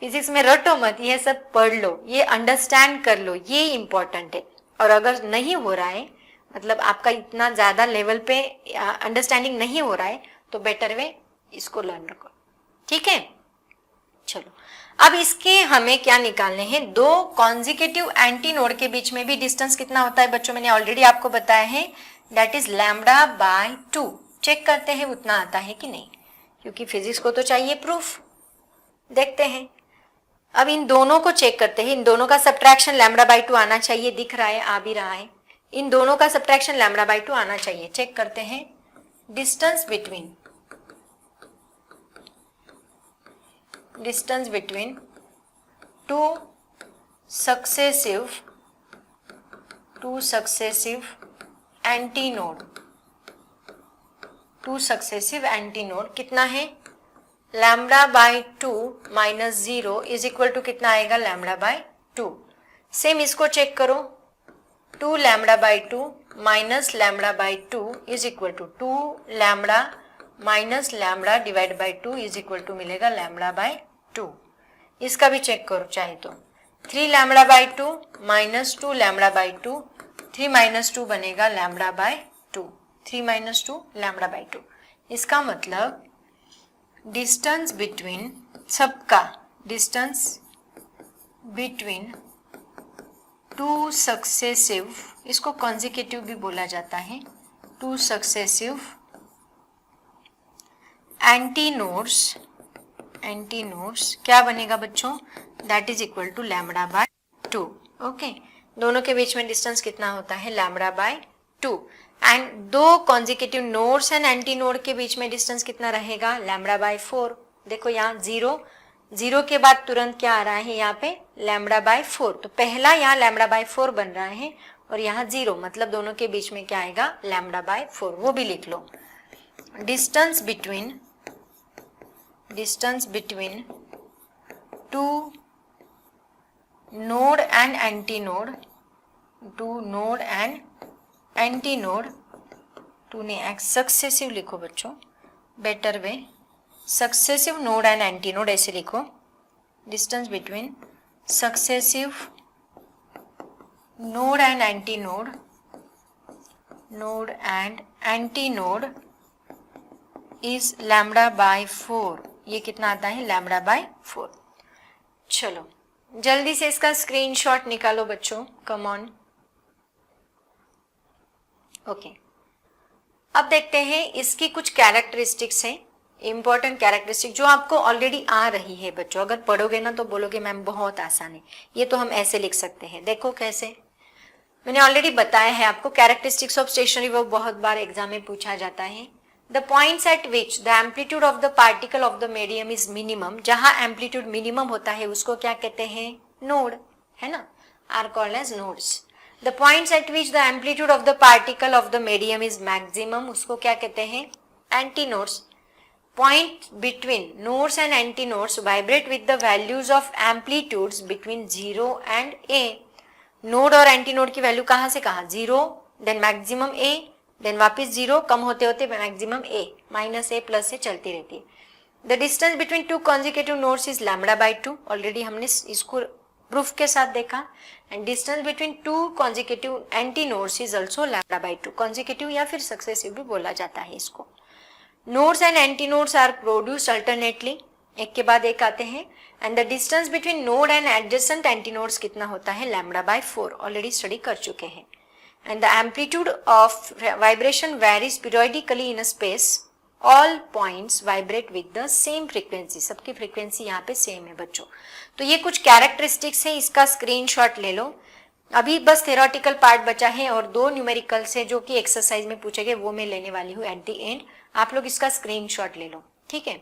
फिजिक्स में रटो मत, ये सब पढ़ लो, ये अंडरस्टैंड कर लो, ये इंपॉर्टेंट है। और अगर नहीं हो रहा है, मतलब आपका इतना ज्यादा लेवल पे अंडरस्टैंडिंग नहीं हो रहा है, तो बेटर वे इसको लर्न रखो, ठीक है। चलो अब इसके हमें क्या निकालने हैं, दो कॉन्जिक्यूटिव एंटी नोड के बीच में भी डिस्टेंस कितना होता है बच्चों, मैंने ऑलरेडी आपको बताया है, दैट इज λ/2। चेक करते हैं उतना आता है कि नहीं, क्योंकि फिजिक्स को तो चाहिए प्रूफ। देखते हैं, अब इन दोनों को चेक करते हैं। इन दोनों का सब्ट्रैक्शन λ/2 आना चाहिए, दिख रहा है, आ भी रहा है। इन दोनों का सब्ट्रैक्शन लैम्डा बाई 2 आना चाहिए। चेक करते हैं। Distance between two successive antinode कितना है? Lambda by 2 minus 0 is equal to कितना आएगा? Lambda by 2। सेम इसको चेक करो। 2 lambda by 2 minus lambda by 2 is equal to 2 lambda minus lambda divide by 2 is equal to मिलेगा lambda by 2। इसका भी check करो चाहे तो। 3 lambda by 2 minus 2 lambda by 2, 3 minus 2 बनेगा lambda by 2, 3 minus 2 lambda by 2। इसका मतलब डिस्टेंस बिटवीन टू सक्सेसिव, इसको कॉन्जिक्यूटिव भी बोला जाता है, टू सक्सेसिव एंटीनोड्स क्या बनेगा बच्चों? That is equal to lambda by 2। Okay, दोनों के बीच में डिस्टेंस कितना होता है? Lambda by 2। एंड दो consecutive nodes and anti node के बीच में डिस्टेंस कितना रहेगा? Lambda by 4। देखो यहाँ 0 के बाद तुरंत क्या आ रहा है? यहाँ पे लैम्डा बाय 4। तो पहला यहाँ लैम्डा बाय 4 बन रहा है और यहाँ 0, मतलब दोनों के बीच में क्या आएगा? Lambda by 4। वो भी लिख लो। Distance between two node and anti node, two ने सक्सेसिव लिखो बच्चों, better way. Successive node and anti node ऐसे लिखो। Distance between successive node and anti node is lambda by 4। ये कितना आता है? Lambda by 4। चलो जल्दी से इसका स्क्रीनशॉट निकालो बच्चों, कम ऑन। ओके, अब देखते हैं इसकी कुछ कैरेक्टरिस्टिक्स हैं, इंपॉर्टेंट कैरेक्टरिस्टिक जो आपको ऑलरेडी आ रही है बच्चों। अगर पढ़ोगे ना तो बोलोगे मैम बहुत आसान है। ये तो हम ऐसे लिख सकते हैं। देखो कैसे, मैंने ऑलरेडी बताया है आपको। कैरेक्टरिस्टिक्स ऑफ स्टेशनरी वर्ब बहुत बार एग्जाम में पूछा जाता है। The points at which the amplitude of the particle of the medium is minimum, जहां एम्पलीट्यूड मिनिमम होता है उसको क्या कहते हैं? नोड, है ना, are called as nodes. The points at which the amplitude of the particle of the medium is maximum, उसको क्या कहते हैं? Anti nodes. Point between nodes and anti nodes vibrate with the values of amplitudes between 0 and A. Node और anti node की value कहाँ से कहाँ? 0, then maximum a, then वापस 0, कम होते होते maximum A, minus A plus से चलती रहती है। The distance between two consecutive nodes is lambda by 2। Already हमने इसको प्रूफ के साथ देखा। And distance between two consecutive anti nodes is also lambda by 2। Consecutive या फिर सक्सेसिव भी बोला जाता है इसको। Nodes and anti nodes are produced alternately, एक के बाद एक आते हैं। And the distance between node and adjacent anti nodes कितना होता है? Lambda by 4। ऑलरेडी स्टडी कर चुके हैं। And the amplitude of vibration varies periodically in a space. All points vibrate with the same frequency. सबकी फ्रीक्वेंसी यहाँ पे same है बच्चों। तो ये कुछ कैरेक्टरिस्टिक्स है, इसका स्क्रीनशॉट ले लो। अभी बस थ्योरेटिकल पार्ट बचा है और 2 न्यूमेरिकल से जो कि एक्सरसाइज में पूछे गए वो मैं लेने वाली हूँ एट द एंड। आप लोग इसका स्क्रीनशॉट ले लो, ठीक है।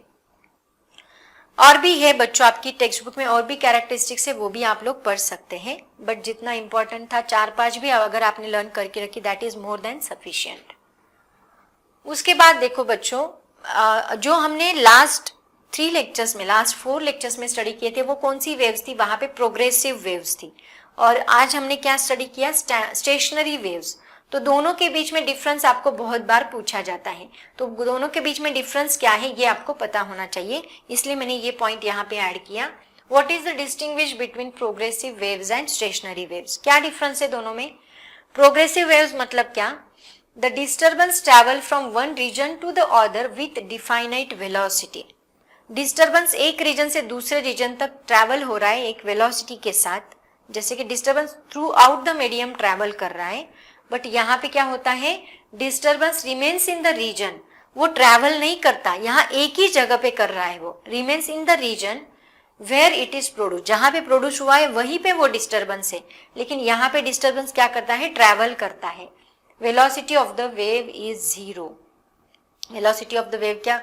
और भी है बच्चों आपकी टेक्स्ट बुक में, और भी कैरेक्टरिस्टिक्स है, वो भी आप लोग पढ़ सकते हैं। बट जितना इंपॉर्टेंट था 4-5 भी अगर आपने लर्न करके रखी, that is more than sufficient. उसके बाद देखो बच्चों, जो हमने लास्ट 4 लेक्चर्स में स्टडी किए थे वो कौन सी वेव्स थी? वहां पे प्रोग्रेसिव वेव्स थी। और आज हमने क्या स्टडी किया? Stationery waves. तो दोनों के बीच में डिफरेंस आपको बहुत बार पूछा जाता है, तो दोनों के बीच में डिफरेंस क्या है ये आपको पता होना चाहिए, इसलिए मैंने ये पॉइंट यहाँ पे ऐड किया। What is the distinguish between progressive waves and stationary waves? क्या डिफरेंस है दोनों में? प्रोग्रेसिव वेव्स मतलब क्या? The disturbance travel from one region to the other with definite velocity. Disturbance एक रीजन से दूसरे रीजन तक ट्रैवल हो रहा है एक वेलोसिटी के साथ, जैसे कि disturbance throughout the medium travel कर रहा है। बट यहाँ पे क्या होता है? Disturbance remains in the region, वो ट्रैवल नहीं करता, यहाँ एक ही जगह पे कर रहा है, वो remains in the region where it is produce, जहां पे प्रोड्यूस हुआ है वहीं पे वो डिस्टर्बेंस है, लेकिन यहाँ पे डिस्टर्बेंस क्या करता है, ट्रैवल करता है। Velocity of the wave is 0। Velocity of the wave क्या,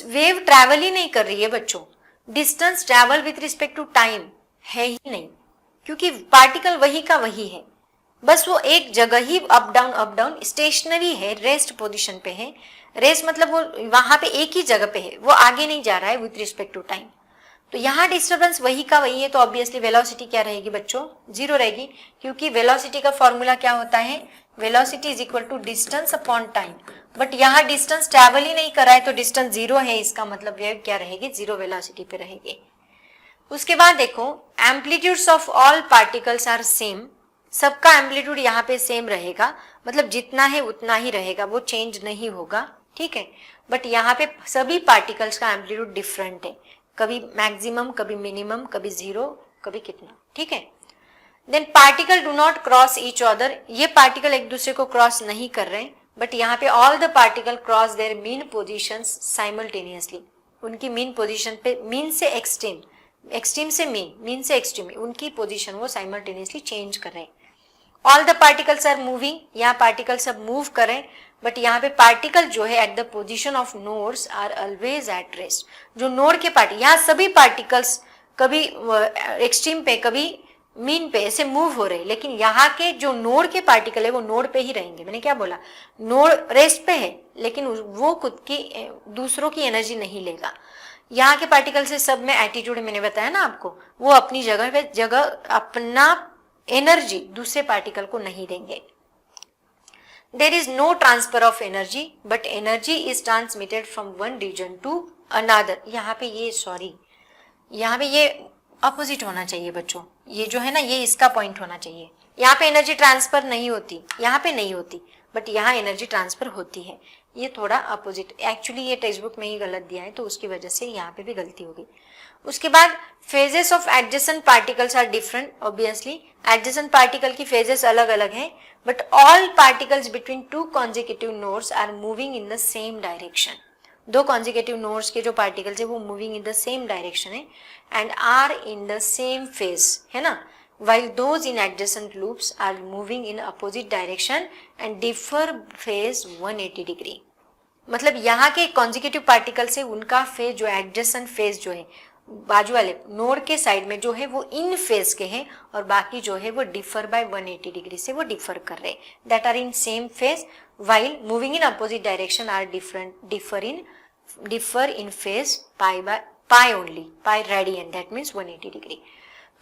वेव ट्रैवल ही नहीं कर रही है बच्चों, distance travel with respect to time है ही नहीं, क्योंकि पार्टिकल वही का वही है, बस वो एक जगह ही अप डाउन स्टेशनरी है, रेस्ट पोजीशन पे है। रेस्ट मतलब वो वहां पे एक ही जगह पे है, वो आगे नहीं जा रहा है विथ रिस्पेक्ट टू टाइम। तो यहाँ डिस्टर्बेंस वही का वही है, तो ऑब्वियसली वेलोसिटी क्या रहेगी बच्चों, 0 रहेगी, क्योंकि वेलोसिटी का फॉर्मूला क्या होता है, velocity is equal to distance upon time. But यहाँ डिस्टेंस ट्रैवल ही नहीं कर रहा है, तो डिस्टेंस 0 है, इसका मतलब वेव क्या रहेगी, 0 वेलोसिटी पे रहेगी। उसके बाद देखो, amplitudes of all particles are same, सबका एम्पलीट्यूड यहाँ पे सेम रहेगा, मतलब जितना है उतना ही रहेगा, वो चेंज नहीं होगा, ठीक है। बट यहाँ पे सभी पार्टिकल्स का एम्पलीट्यूड डिफरेंट है, कभी मैक्सिमम, कभी मिनिमम, कभी 0, कभी कितना, ठीक है। Then particle do not cross each other, ये पार्टिकल एक दूसरे को क्रॉस नहीं कर रहे हैं, बट यहाँ पे all the particle cross their mean positions simultaneously, उनकी मीन पोजीशन पे, मीन से एक्सट्रीम, एक्सट्रीम से मीन, मीन से एक्सट्रीम, उनकी पोजीशन वो साइमल्टेनियसली चेंज कर रहे हैं। All the particles are moving, यहाँ पार्टिकल सब मूव करें, बट यहाँ पे पार्टिकल जो है at the position of nodes are always at rest, जो नोड के पार्टिकल, यहाँ सभी पार्टिकल्स कभी एक्सट्रीम पे कभी मीन पे ऐसे मूव हो रहे, लेकिन यहाँ के जो नोड के पार्टिकल है वो नोड पे ही रहेंगे। मैंने क्या बोला, नोड रेस्ट पे है, लेकिन वो खुद की दूसरों की एनर्जी नहीं लेगा। यहाँ के पार्टिकल से सब में एटीट्यूड, मैंने बताया ना आपको, वो अपनी जगह पे जगह अपना एनर्जी दूसरे पार्टिकल को नहीं देंगे। There is no transfer of energy, but energy is transmitted from one region to another. यहाँ पे ये यहाँ पे ये अपोजिट होना चाहिए बच्चों, ये जो है ना, ये इसका पॉइंट होना चाहिए। यहाँ पे एनर्जी ट्रांसफर नहीं होती, यहाँ पे नहीं होती, बट यहाँ एनर्जी ट्रांसफर होती है, ये थोड़ा अपोजिट। एक्चुअली ये टेक्स्ट बुक में ही गलत दिया है, तो उसकी वजह से यहाँ पे भी गलती होगी। उसके बाद phases of adjacent particles are different, obviously adjacent particle की फेजेस अलग अलग हैं, but all particles between two consecutive nodes are moving in the same direction. दो कॉन्जिक्यूटिव नोड्स के जो पार्टिकल्स है वो moving in the same direction है and are in the same phase, है ना, while those in adjacent loops are moving in opposite direction and differ phase 180 degree। मतलब यहाँ के कॉन्जिक्यूटिव पार्टिकल से उनका फेज जो एडजेसेंट फेज जो है, बाजू वाले नोड के साइड में जो है वो इन फेज के हैं, और बाकी जो है वो डिफर बाय 180 डिग्री से वो डिफर कर रहे हैं, that are in same phase while moving in opposite direction are differ in phase pi only, pi radian, that means 180 degree.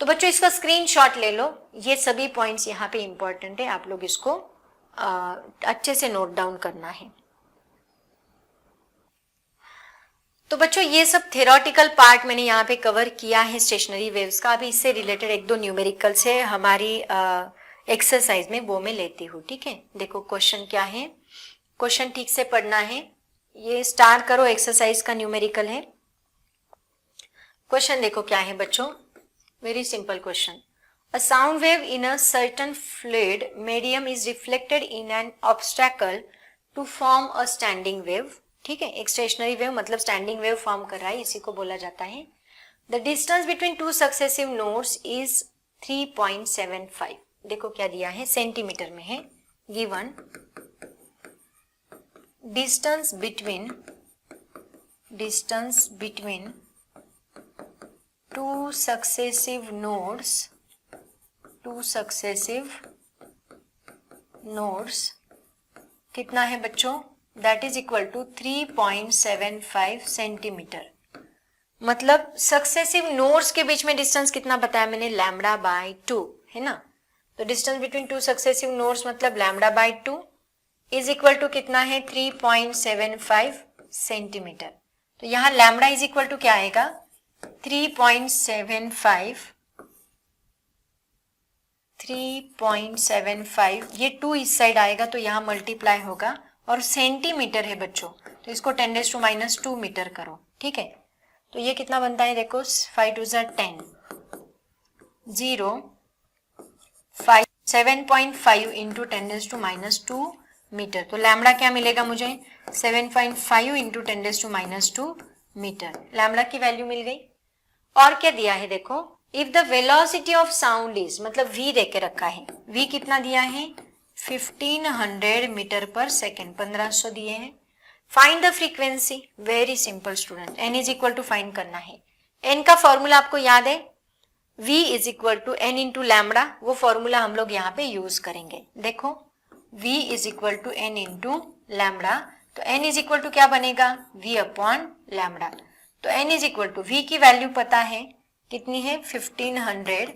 तो बच्चों इसका स्क्रीनशॉट ले लो, ये सभी पॉइंट्स यहाँ पे इंपॉर्टेंट है, आप लोग इसको अच्छे से नोट डाउन करना है। तो बच्चों ये सब थ्योरेटिकल पार्ट मैंने यहाँ पे कवर किया है स्टेशनरी वेव्स का। अभी इससे रिलेटेड एक दो न्यूमेरिकल्स है हमारी एक्सरसाइज में, वो मैं लेती हूँ, ठीक है। देखो क्वेश्चन क्या है, क्वेश्चन ठीक से पढ़ना है, ये स्टार्ट करो, एक्सरसाइज का न्यूमेरिकल है। क्वेश्चन देखो क्या है बच्चों, very simple question. A sound wave in a certain fluid medium is reflected in an obstacle to form a standing wave। ठीक है, एक स्टेशनरी वेव मतलब स्टैंडिंग वेव फॉर्म कर रहा है, इसी को बोला जाता है। The distance between two successive nodes is 3.75। देखो क्या दिया है, सेंटीमीटर में है given. Distance between two successive nodes कितना है बच्चों, that is equal to 3.75 centimetre. मतलब सक्सेसिव नोड्स के बीच में डिस्टेंस कितना बताया मैंने, लैम्डा बाय 2, है ना। तो distance between two successive nodes मतलब lambda by 2 is equal to कितना है, 3.75 सेंटीमीटर। तो यहाँ लैम्डा इज इक्वल टू क्या आएगा, 3.75, ये 2 इस साइड आएगा तो यहाँ मल्टीप्लाई होगा, और सेंटीमीटर है बच्चों, तो इसको 10⁻² मीटर करो, ठीक है। तो ये कितना बनता है, देखो 5 2 10, 7.5 इंटू 10⁻² मीटर। तो लैम्डा क्या मिलेगा मुझे, 7.5 इंटू 10⁻² मीटर। लैम्डा की वैल्यू मिल गई। और क्या दिया है देखो, if the velocity of sound is, मतलब v दे के रखा है, v कितना दिया है 1500 मीटर पर सेकेंड, 1500 दिए हैं। Find the frequency, very simple student, n is equal to find करना है। n का फॉर्मूला आपको याद है, v is equal to n into lambda, वो फॉर्मूला हम लोग यहाँ पे यूज करेंगे। देखो v is equal to n into lambda, तो n इज इक्वल टू क्या बनेगा v अपॉन लैम्बडा। तो n is equal to v की वैल्यू पता है कितनी है 1500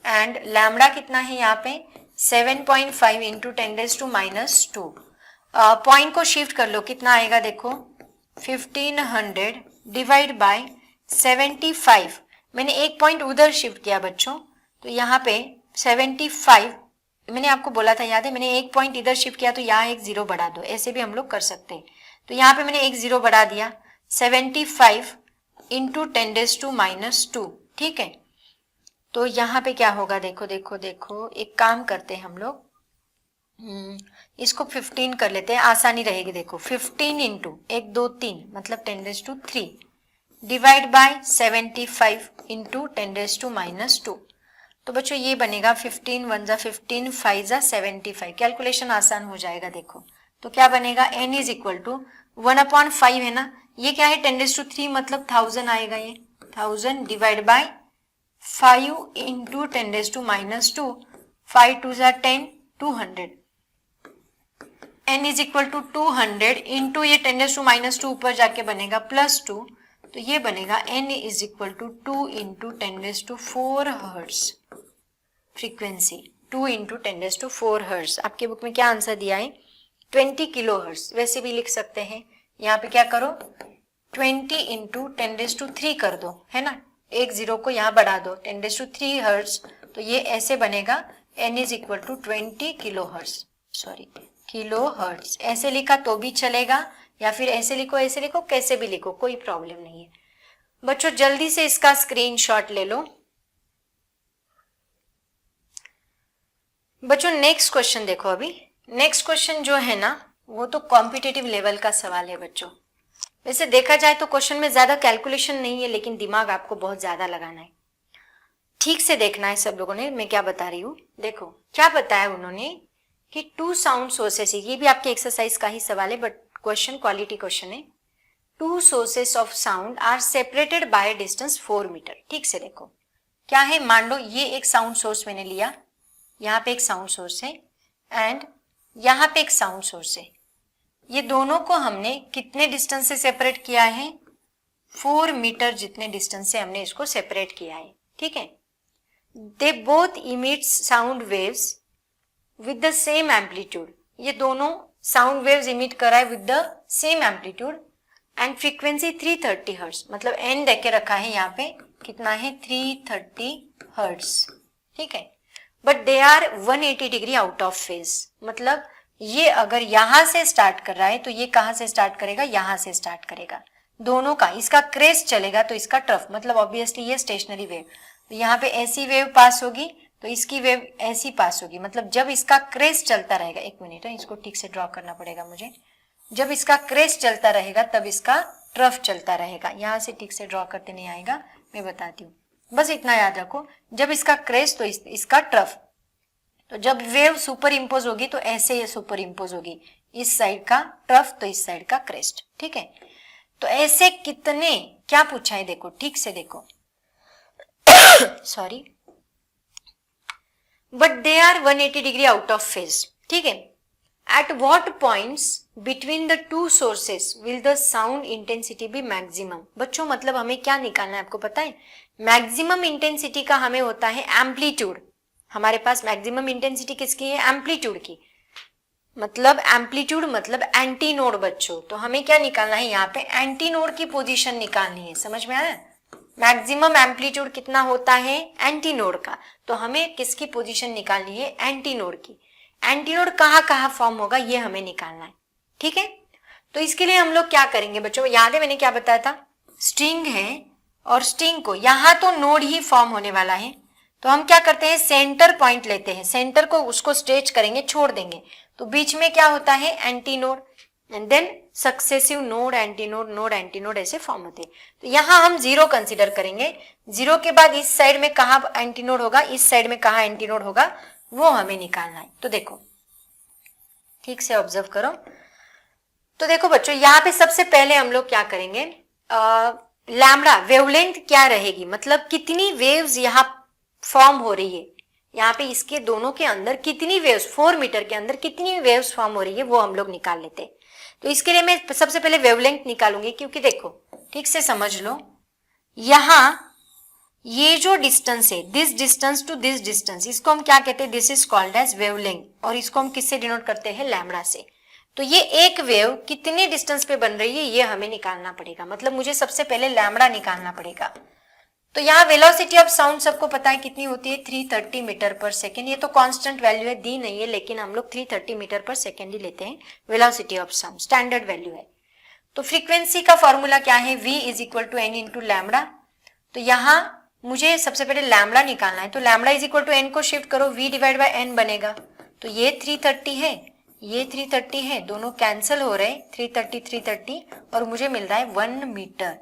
एंड लैम्बडा कितना है यहाँ पे 7.5 इंटू 10⁻⁻²। पॉइंट को शिफ्ट कर लो, कितना आएगा देखो 1500 डिवाइड बाय 75, मैंने एक पॉइंट उधर शिफ्ट किया बच्चों, तो यहाँ पे 75, मैंने आपको बोला था याद है, मैंने एक पॉइंट इधर शिफ्ट किया तो यहाँ एक जीरो बढ़ा दो, ऐसे भी हम लोग कर सकते हैं। तो यहाँ पे मैंने एक जीरो बढ़ा दिया, 75 इंटू 10⁻², ठीक है। तो यहाँ पे क्या होगा देखो देखो देखो, एक काम करते हैं हम लोग, इसको 15 कर लेते हैं, आसानी रहेगी। देखो 15 इंटू 1 2 3 मतलब 10⁻³ डिवाइड बाय 75 इंटू 10⁻²। तो बच्चों ये बनेगा 15 1 जा 15 5 जा 75, कैलकुलेशन आसान हो जाएगा। देखो तो क्या बनेगा n इज इक्वल टू 1/5 है ना, ये क्या है 10⁻³ मतलब 1000 आएगा, ये 1000 डिवाइड बाय 5 इंटू 10⁻², 5 2 जा 10, 200, n is equal to 200 into ये 10⁻² ऊपर जाके बनेगा +2, तो ये बनेगा n is equal to 2 into 10⁻⁴ hertz frequency, 2 into 10⁻⁴ hertz. आपके बुक में क्या आंसर दिया है 20 किलो हर्ट्ज, वैसे भी लिख सकते हैं। यहाँ पे क्या करो 20 इंटू 10⁻³ कर दो, है ना, एक जीरो को यहाँ बढ़ा दो 10⁻³ हर्ट्ज, तो ये ऐसे बनेगा n is equal to 20 kilohertz, sorry kilohertz. ऐसे लिखा तो भी चलेगा या फिर ऐसे लिखो, कैसे भी लिखो, कोई प्रॉब्लम नहीं है। बच्चों जल्दी से इसका स्क्रीनशॉट ले लो। बच्चों नेक्स्ट क्वेश्चन देखो, अभी नेक्स्ट क्वेश्चन जो है ना वो तो कॉम्पिटिटिव लेवल का सवाल है बच्चों। वैसे देखा जाए तो क्वेश्चन में ज्यादा कैलकुलेशन नहीं है, लेकिन दिमाग आपको बहुत ज्यादा लगाना है, ठीक से देखना है सब लोगों ने, मैं क्या बता रही हूँ। देखो क्या बताया उन्होंने कि 2 साउंड सोर्सेस, ये भी आपके एक्सरसाइज का ही सवाल है बट क्वेश्चन क्वालिटी क्वेश्चन है। 2 sources of sound are separated by distance 4 metre. ठीक से देखो क्या है, मान लो ये एक साउंड सोर्स मैंने लिया, यहाँ पे एक साउंड सोर्स है एंड यहाँ पे एक साउंड सोर्स है, ये दोनों को हमने कितने डिस्टेंस से सेपरेट किया है 4 मीटर जितने डिस्टेंस से हमने इसको सेपरेट किया है, ठीक है। They both emits sound waves with the same amplitude, ये दोनों साउंड वेव्स इमिट करा है with the same amplitude and frequency 330 hertz, मतलब एन देके रखा है यहाँ पे कितना है 330 हर्ट्ज, ठीक है। But they are 180 degree out of phase, मतलब ये अगर यहां से स्टार्ट कर रहा है तो ये कहां से स्टार्ट करेगा, यहां से स्टार्ट करेगा, दोनों का, इसका क्रेस्ट चलेगा तो इसका ट्रफ, मतलब ऑब्वियसली ये स्टेशनरी वेव, तो यहाँ पे ऐसी वेव पास होगी तो इसकी वेव ऐसी पास होगी, मतलब जब इसका क्रेस्ट चलता रहेगा, एक मिनट है इसको ठीक से ड्रॉ करना पड़ेगा मुझे, जब इसका क्रेस्ट चलता रहेगा तब इसका ट्रफ चलता रहेगा। यहाँ से ठीक से ड्रॉ करते नहीं आएगा, मैं बताती हूँ, बस इतना याद रखो, जब इसका क्रेस्ट तो इसका ट्रफ, तो जब वेव सुपर इम्पोज होगी तो ऐसे ये सुपर इम्पोज होगी, इस साइड का ट्रफ तो इस साइड का क्रेस्ट, ठीक है। तो ऐसे कितने, क्या पूछा है देखो, ठीक से देखो sorry, but they are 180 degree out of phase, ठीक है। At what points between the two sources will the sound intensity be maximum. बच्चों मतलब हमें क्या निकालना है आपको पता है, मैक्सिमम इंटेंसिटी का हमें होता है एम्पलीट्यूड, हमारे पास मैक्सिमम इंटेंसिटी किसकी है, एम्पलीट्यूड की, मतलब एम्पलीट्यूड मतलब एंटी नोड बच्चों, तो हमें क्या निकालना है यहाँ पे एंटी नोड की पोजीशन निकालनी है, समझ में आया। मैक्सिमम एम्पलीट्यूड कितना होता है एंटी नोड का, तो हमें किसकी पोजीशन निकालनी है, एंटी नोड की। एंटी नोड कहाँ फॉर्म होगा ये हमें निकालना है, ठीक है। तो इसके लिए हम लोग क्या करेंगे बच्चों, याद है मैंने क्या बताया था, स्ट्रिंग है और स्ट्रिंग को यहाँ तो नोड ही फॉर्म होने वाला है, तो हम क्या करते हैं सेंटर पॉइंट लेते हैं, सेंटर को उसको स्ट्रेच करेंगे, छोड़ देंगे, तो बीच में क्या होता है anti node, and then successive node antinode ऐसे फॉर्म होते हैं। तो यहाँ हम 0 कंसिडर करेंगे। 0 के बाद इस साइड में कहाँ एंटीनोड होगा, इस साइड में कहाँ एंटीनोड होगा, वो हमें निकालना है। तो देखो ठीक से ऑब्जर्व करो। तो देखो बच्चों, यहाँ पे सबसे पहले हम लोग क्या करेंगे, लैम्बडा वेवलेंथ क्या रहेगी, मतलब कितनी वेव्स यहाँ फॉर्म हो रही है, यहाँ पे इसके दोनों के अंदर कितनी वेव्स, 4 मीटर के अंदर कितनी वेव्स फॉर्म हो रही है, वो हम लोग निकाल लेते हैं। तो इसके लिए मैं सबसे पहले वेवलेंथ निकालूंगी, क्योंकि देखो ठीक से समझ लो, यहाँ ये जो डिस्टेंस है, this distance to this distance, इसको हम क्या कहते हैं, this is called as wavelength, और इसको हम किससे डिनोट करते हैं, लैम्बडा से। तो ये एक वेव कितने डिस्टेंस पे बन रही है, ये हमें निकालना पड़ेगा, मतलब मुझे सबसे पहले लैम्बडा निकालना पड़ेगा। तो यहाँ वेलोसिटी ऑफ साउंड सबको पता है कितनी होती है, 330 मीटर पर सेकेंड। ये तो कांस्टेंट वैल्यू है, दी नहीं है, लेकिन हम लोग 330 मीटर पर सेकेंड ही लेते हैं velocity of sound, standard value है। तो फ्रीक्वेंसी का फॉर्मूला क्या है, v is equal to N into lambda. तो यहाँ मुझे सबसे पहले लैम्बडा निकालना है, तो lambda is equal to N को शिफ्ट करो, v डिवाइड बाय एन बनेगा। तो ये 330 है, ये 330 है, दोनों कैंसिल हो रहे, 330 और मुझे मिल रहा है 1 मीटर।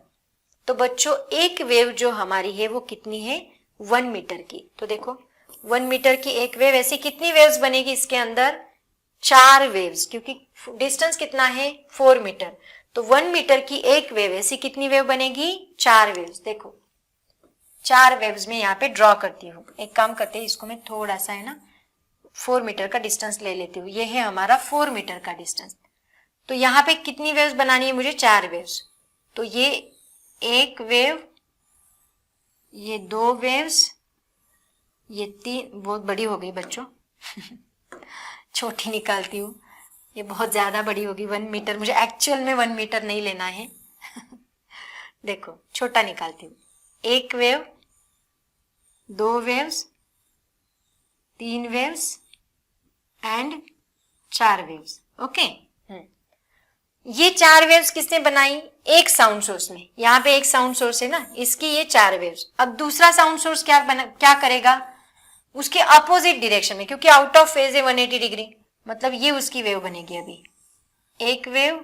तो बच्चों एक वेव जो हमारी है वो कितनी है, 1 मीटर की। तो देखो 1 मीटर की एक वेव, ऐसी कितनी वेव्स बनेगी इसके अंदर, 4 वेव्स, क्योंकि डिस्टेंस कितना है 4 मीटर। तो 1 मीटर की एक वेव, ऐसी कितनी वेव बनेगी, 4 वेव्स। देखो 4 वेव्स में यहाँ पे ड्रॉ करती हूँ। एक काम करते हैं, इसको मैं थोड़ा सा है ना 4 मीटर का डिस्टेंस ले लेती हूँ। ये है हमारा 4 मीटर का डिस्टेंस। तो यहाँ पे कितनी वेव्स बनानी है मुझे, 4 वेव्स। तो ये एक वेव, ये 2 वेव्स, ये 3, बहुत बड़ी हो गई बच्चों छोटी निकालती हूँ, ये बहुत ज्यादा बड़ी होगी, 1 मीटर, मुझे एक्चुअल में 1 मीटर नहीं लेना है देखो छोटा निकालती हूँ, एक wave, 2 waves, 3 waves and 4 waves. Okay, ये 4 वेव्स किसने बनाई, एक साउंड सोर्स में। यहाँ पे एक साउंड सोर्स है ना, इसकी ये 4 वेव्स। अब दूसरा साउंड सोर्स क्या करेगा, उसके अपोजिट डायरेक्शन में, क्योंकि आउट ऑफ फेज है 180 डिग्री, मतलब ये उसकी वेव बनेगी। अभी एक wave,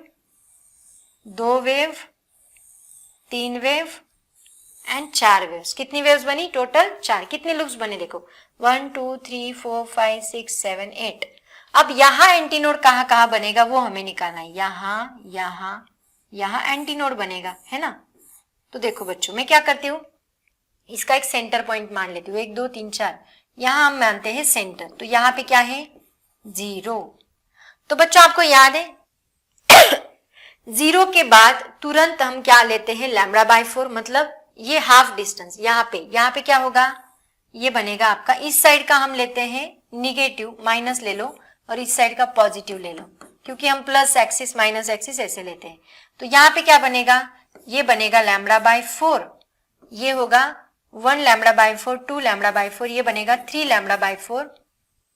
2 wave, 3 wave and 4 waves. कितनी वेव्स बनी टोटल, 4। कितने लूप्स बने देखो, 1 2 3 4 5 6 7 8। अब यहाँ एंटीनोड कहाँ कहाँ बनेगा वो हमें निकालना है, यहाँ यहाँ यहाँ एंटीनोड बनेगा, है ना। तो देखो बच्चों, मैं क्या करती हूँ, इसका एक सेंटर पॉइंट मान लेती हूँ, 1 2 3 4, यहाँ हम मानते हैं सेंटर। तो यहाँ पे क्या है, 0। तो बच्चों आपको याद है 0 के बाद तुरंत हम क्या लेते हैं, लैम्बडा बाय 4, मतलब ये हाफ डिस्टेंस। यहाँ पे क्या होगा, ये बनेगा आपका, इस साइड का हम लेते हैं निगेटिव, माइनस ले लो, और इस साइड का पॉजिटिव ले लो, क्योंकि हम प्लस एक्सिस माइनस एक्सिस ऐसे लेते हैं। तो यहाँ पे क्या बनेगा, ये बनेगा लैम्बडा बाय 4, ये होगा 1 लैम्बडा बाय 4, 2 लैम्बडा बाय 4, ये बनेगा 3 lambda by 4,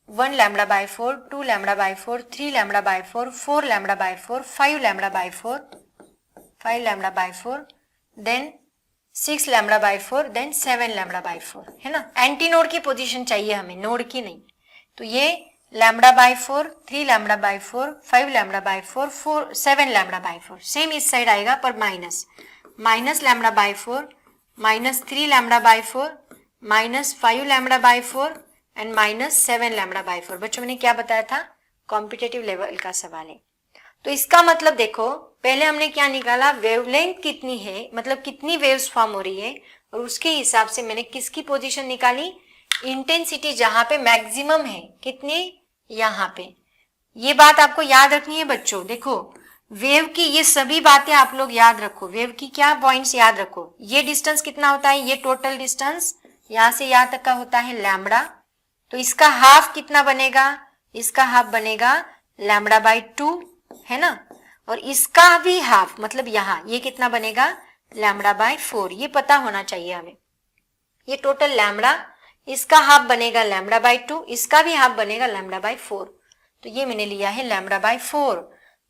1 lambda by 4, 2 lambda by 4, 3 lambda by 4, 4 lambda by 4, 5 lambda by 4, 5 lambda by 4, then 6 lambda by 4, then 7 lambda by 4, है ना। एंटी नोड की पोजीशन चाहिए हमें, नोड की नहीं। तो ये lambda by 4, 3 lambda by 4, 5 lambda by 4, 7 lambda by 4। Same इस साइड आएगा पर minus lambda by 4, minus 3 lambda by 4, minus 5 lambda by 4 and minus 7 lambda by 4। बच्चों मैंने क्या बताया था, कॉम्पिटेटिव लेवल का सवाल है। तो इसका मतलब देखो, पहले हमने क्या निकाला, वेवलेंथ कितनी है, मतलब कितनी वेव्स फॉर्म हो रही है, और उसके हिसाब से मैंने किसकी पोजीशन निकाली, इंटेंसिटी जहां पे मैक्सिमम है, कितनी, यहाँ पे। ये बात आपको याद रखनी है बच्चों। देखो वेव की ये सभी बातें आप लोग याद रखो, वेव की क्या पॉइंट्स याद रखो। ये डिस्टेंस कितना होता है, ये टोटल डिस्टेंस यहां से यहां तक का होता है लैम्बडा। तो इसका हाफ कितना बनेगा, इसका हाफ बनेगा लैम्बडा बाय 2, है ना। और इसका भी हाफ, मतलब यहाँ ये कितना बनेगा, लैम्बडा बाय 4। ये पता होना चाहिए हमें। ये टोटल लैम्बडा, इसका हाफ बनेगा लैम्बडा बाय 2, इसका भी हाफ बनेगा लैम्बडा बाय 4। तो ये मैंने लिया है लैम्बडा बाय 4।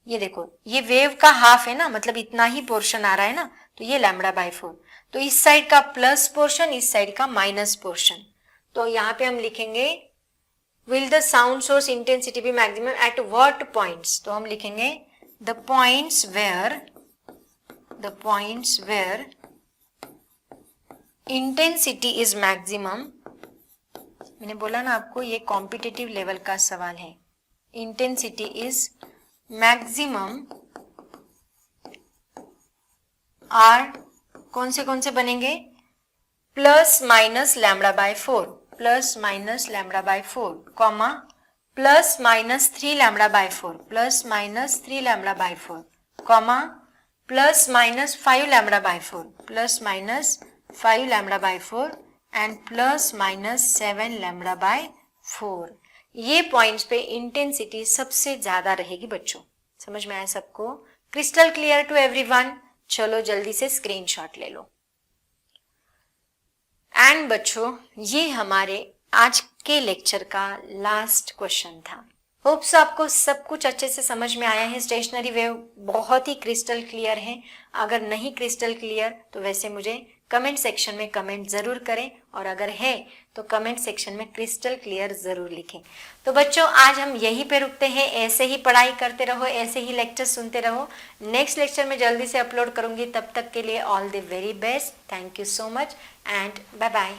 ये देखो ये वेव का हाफ है ना, मतलब इतना ही पोर्शन आ रहा है ना, तो ये लैम्बडा बाय 4। तो इस साइड का प्लस पोर्शन, इस साइड का माइनस पोर्शन। तो यहाँ पे हम लिखेंगे will the sound source intensity be maximum at what points. तो हम लिखेंगे the points where intensity is maximum, मैंने बोला ना आपको ये कॉम्पिटिटिव लेवल का सवाल है, इंटेंसिटी इज मैक्सिमम आर कौन से बनेंगे, plus minus lambda by 4, plus minus lambda by 4, comma plus minus 3 lambda by 4, plus minus 3 lambda by 4, comma plus minus 5 lambda by 4, plus minus 5 lambda by 4 and plus minus 7 lambda by 4। ये points पे intensity सबसे ज्यादा रहेगी बच्चों। समझ में आया सबको? Crystal clear to everyone? चलो जल्दी से स्क्रीनशॉट ले लो। एंड बच्चों ये हमारे आज के लेक्चर का लास्ट क्वेश्चन था। होप्स आपको सब कुछ अच्छे से समझ में आया है। स्टेशनरी वेव बहुत ही क्रिस्टल क्लियर है। अगर नहीं क्रिस्टल क्लियर तो वैसे मुझे कमेंट सेक्शन में कमेंट जरूर करें, और अगर है तो कमेंट सेक्शन में क्रिस्टल क्लियर जरूर लिखें। तो बच्चों आज हम यहीं पे रुकते हैं। ऐसे ही पढ़ाई करते रहो, ऐसे ही लेक्चर सुनते रहो। नेक्स्ट लेक्चर में जल्दी से अपलोड करूंगी। तब तक के लिए all the very best. Thank you so much and bye bye.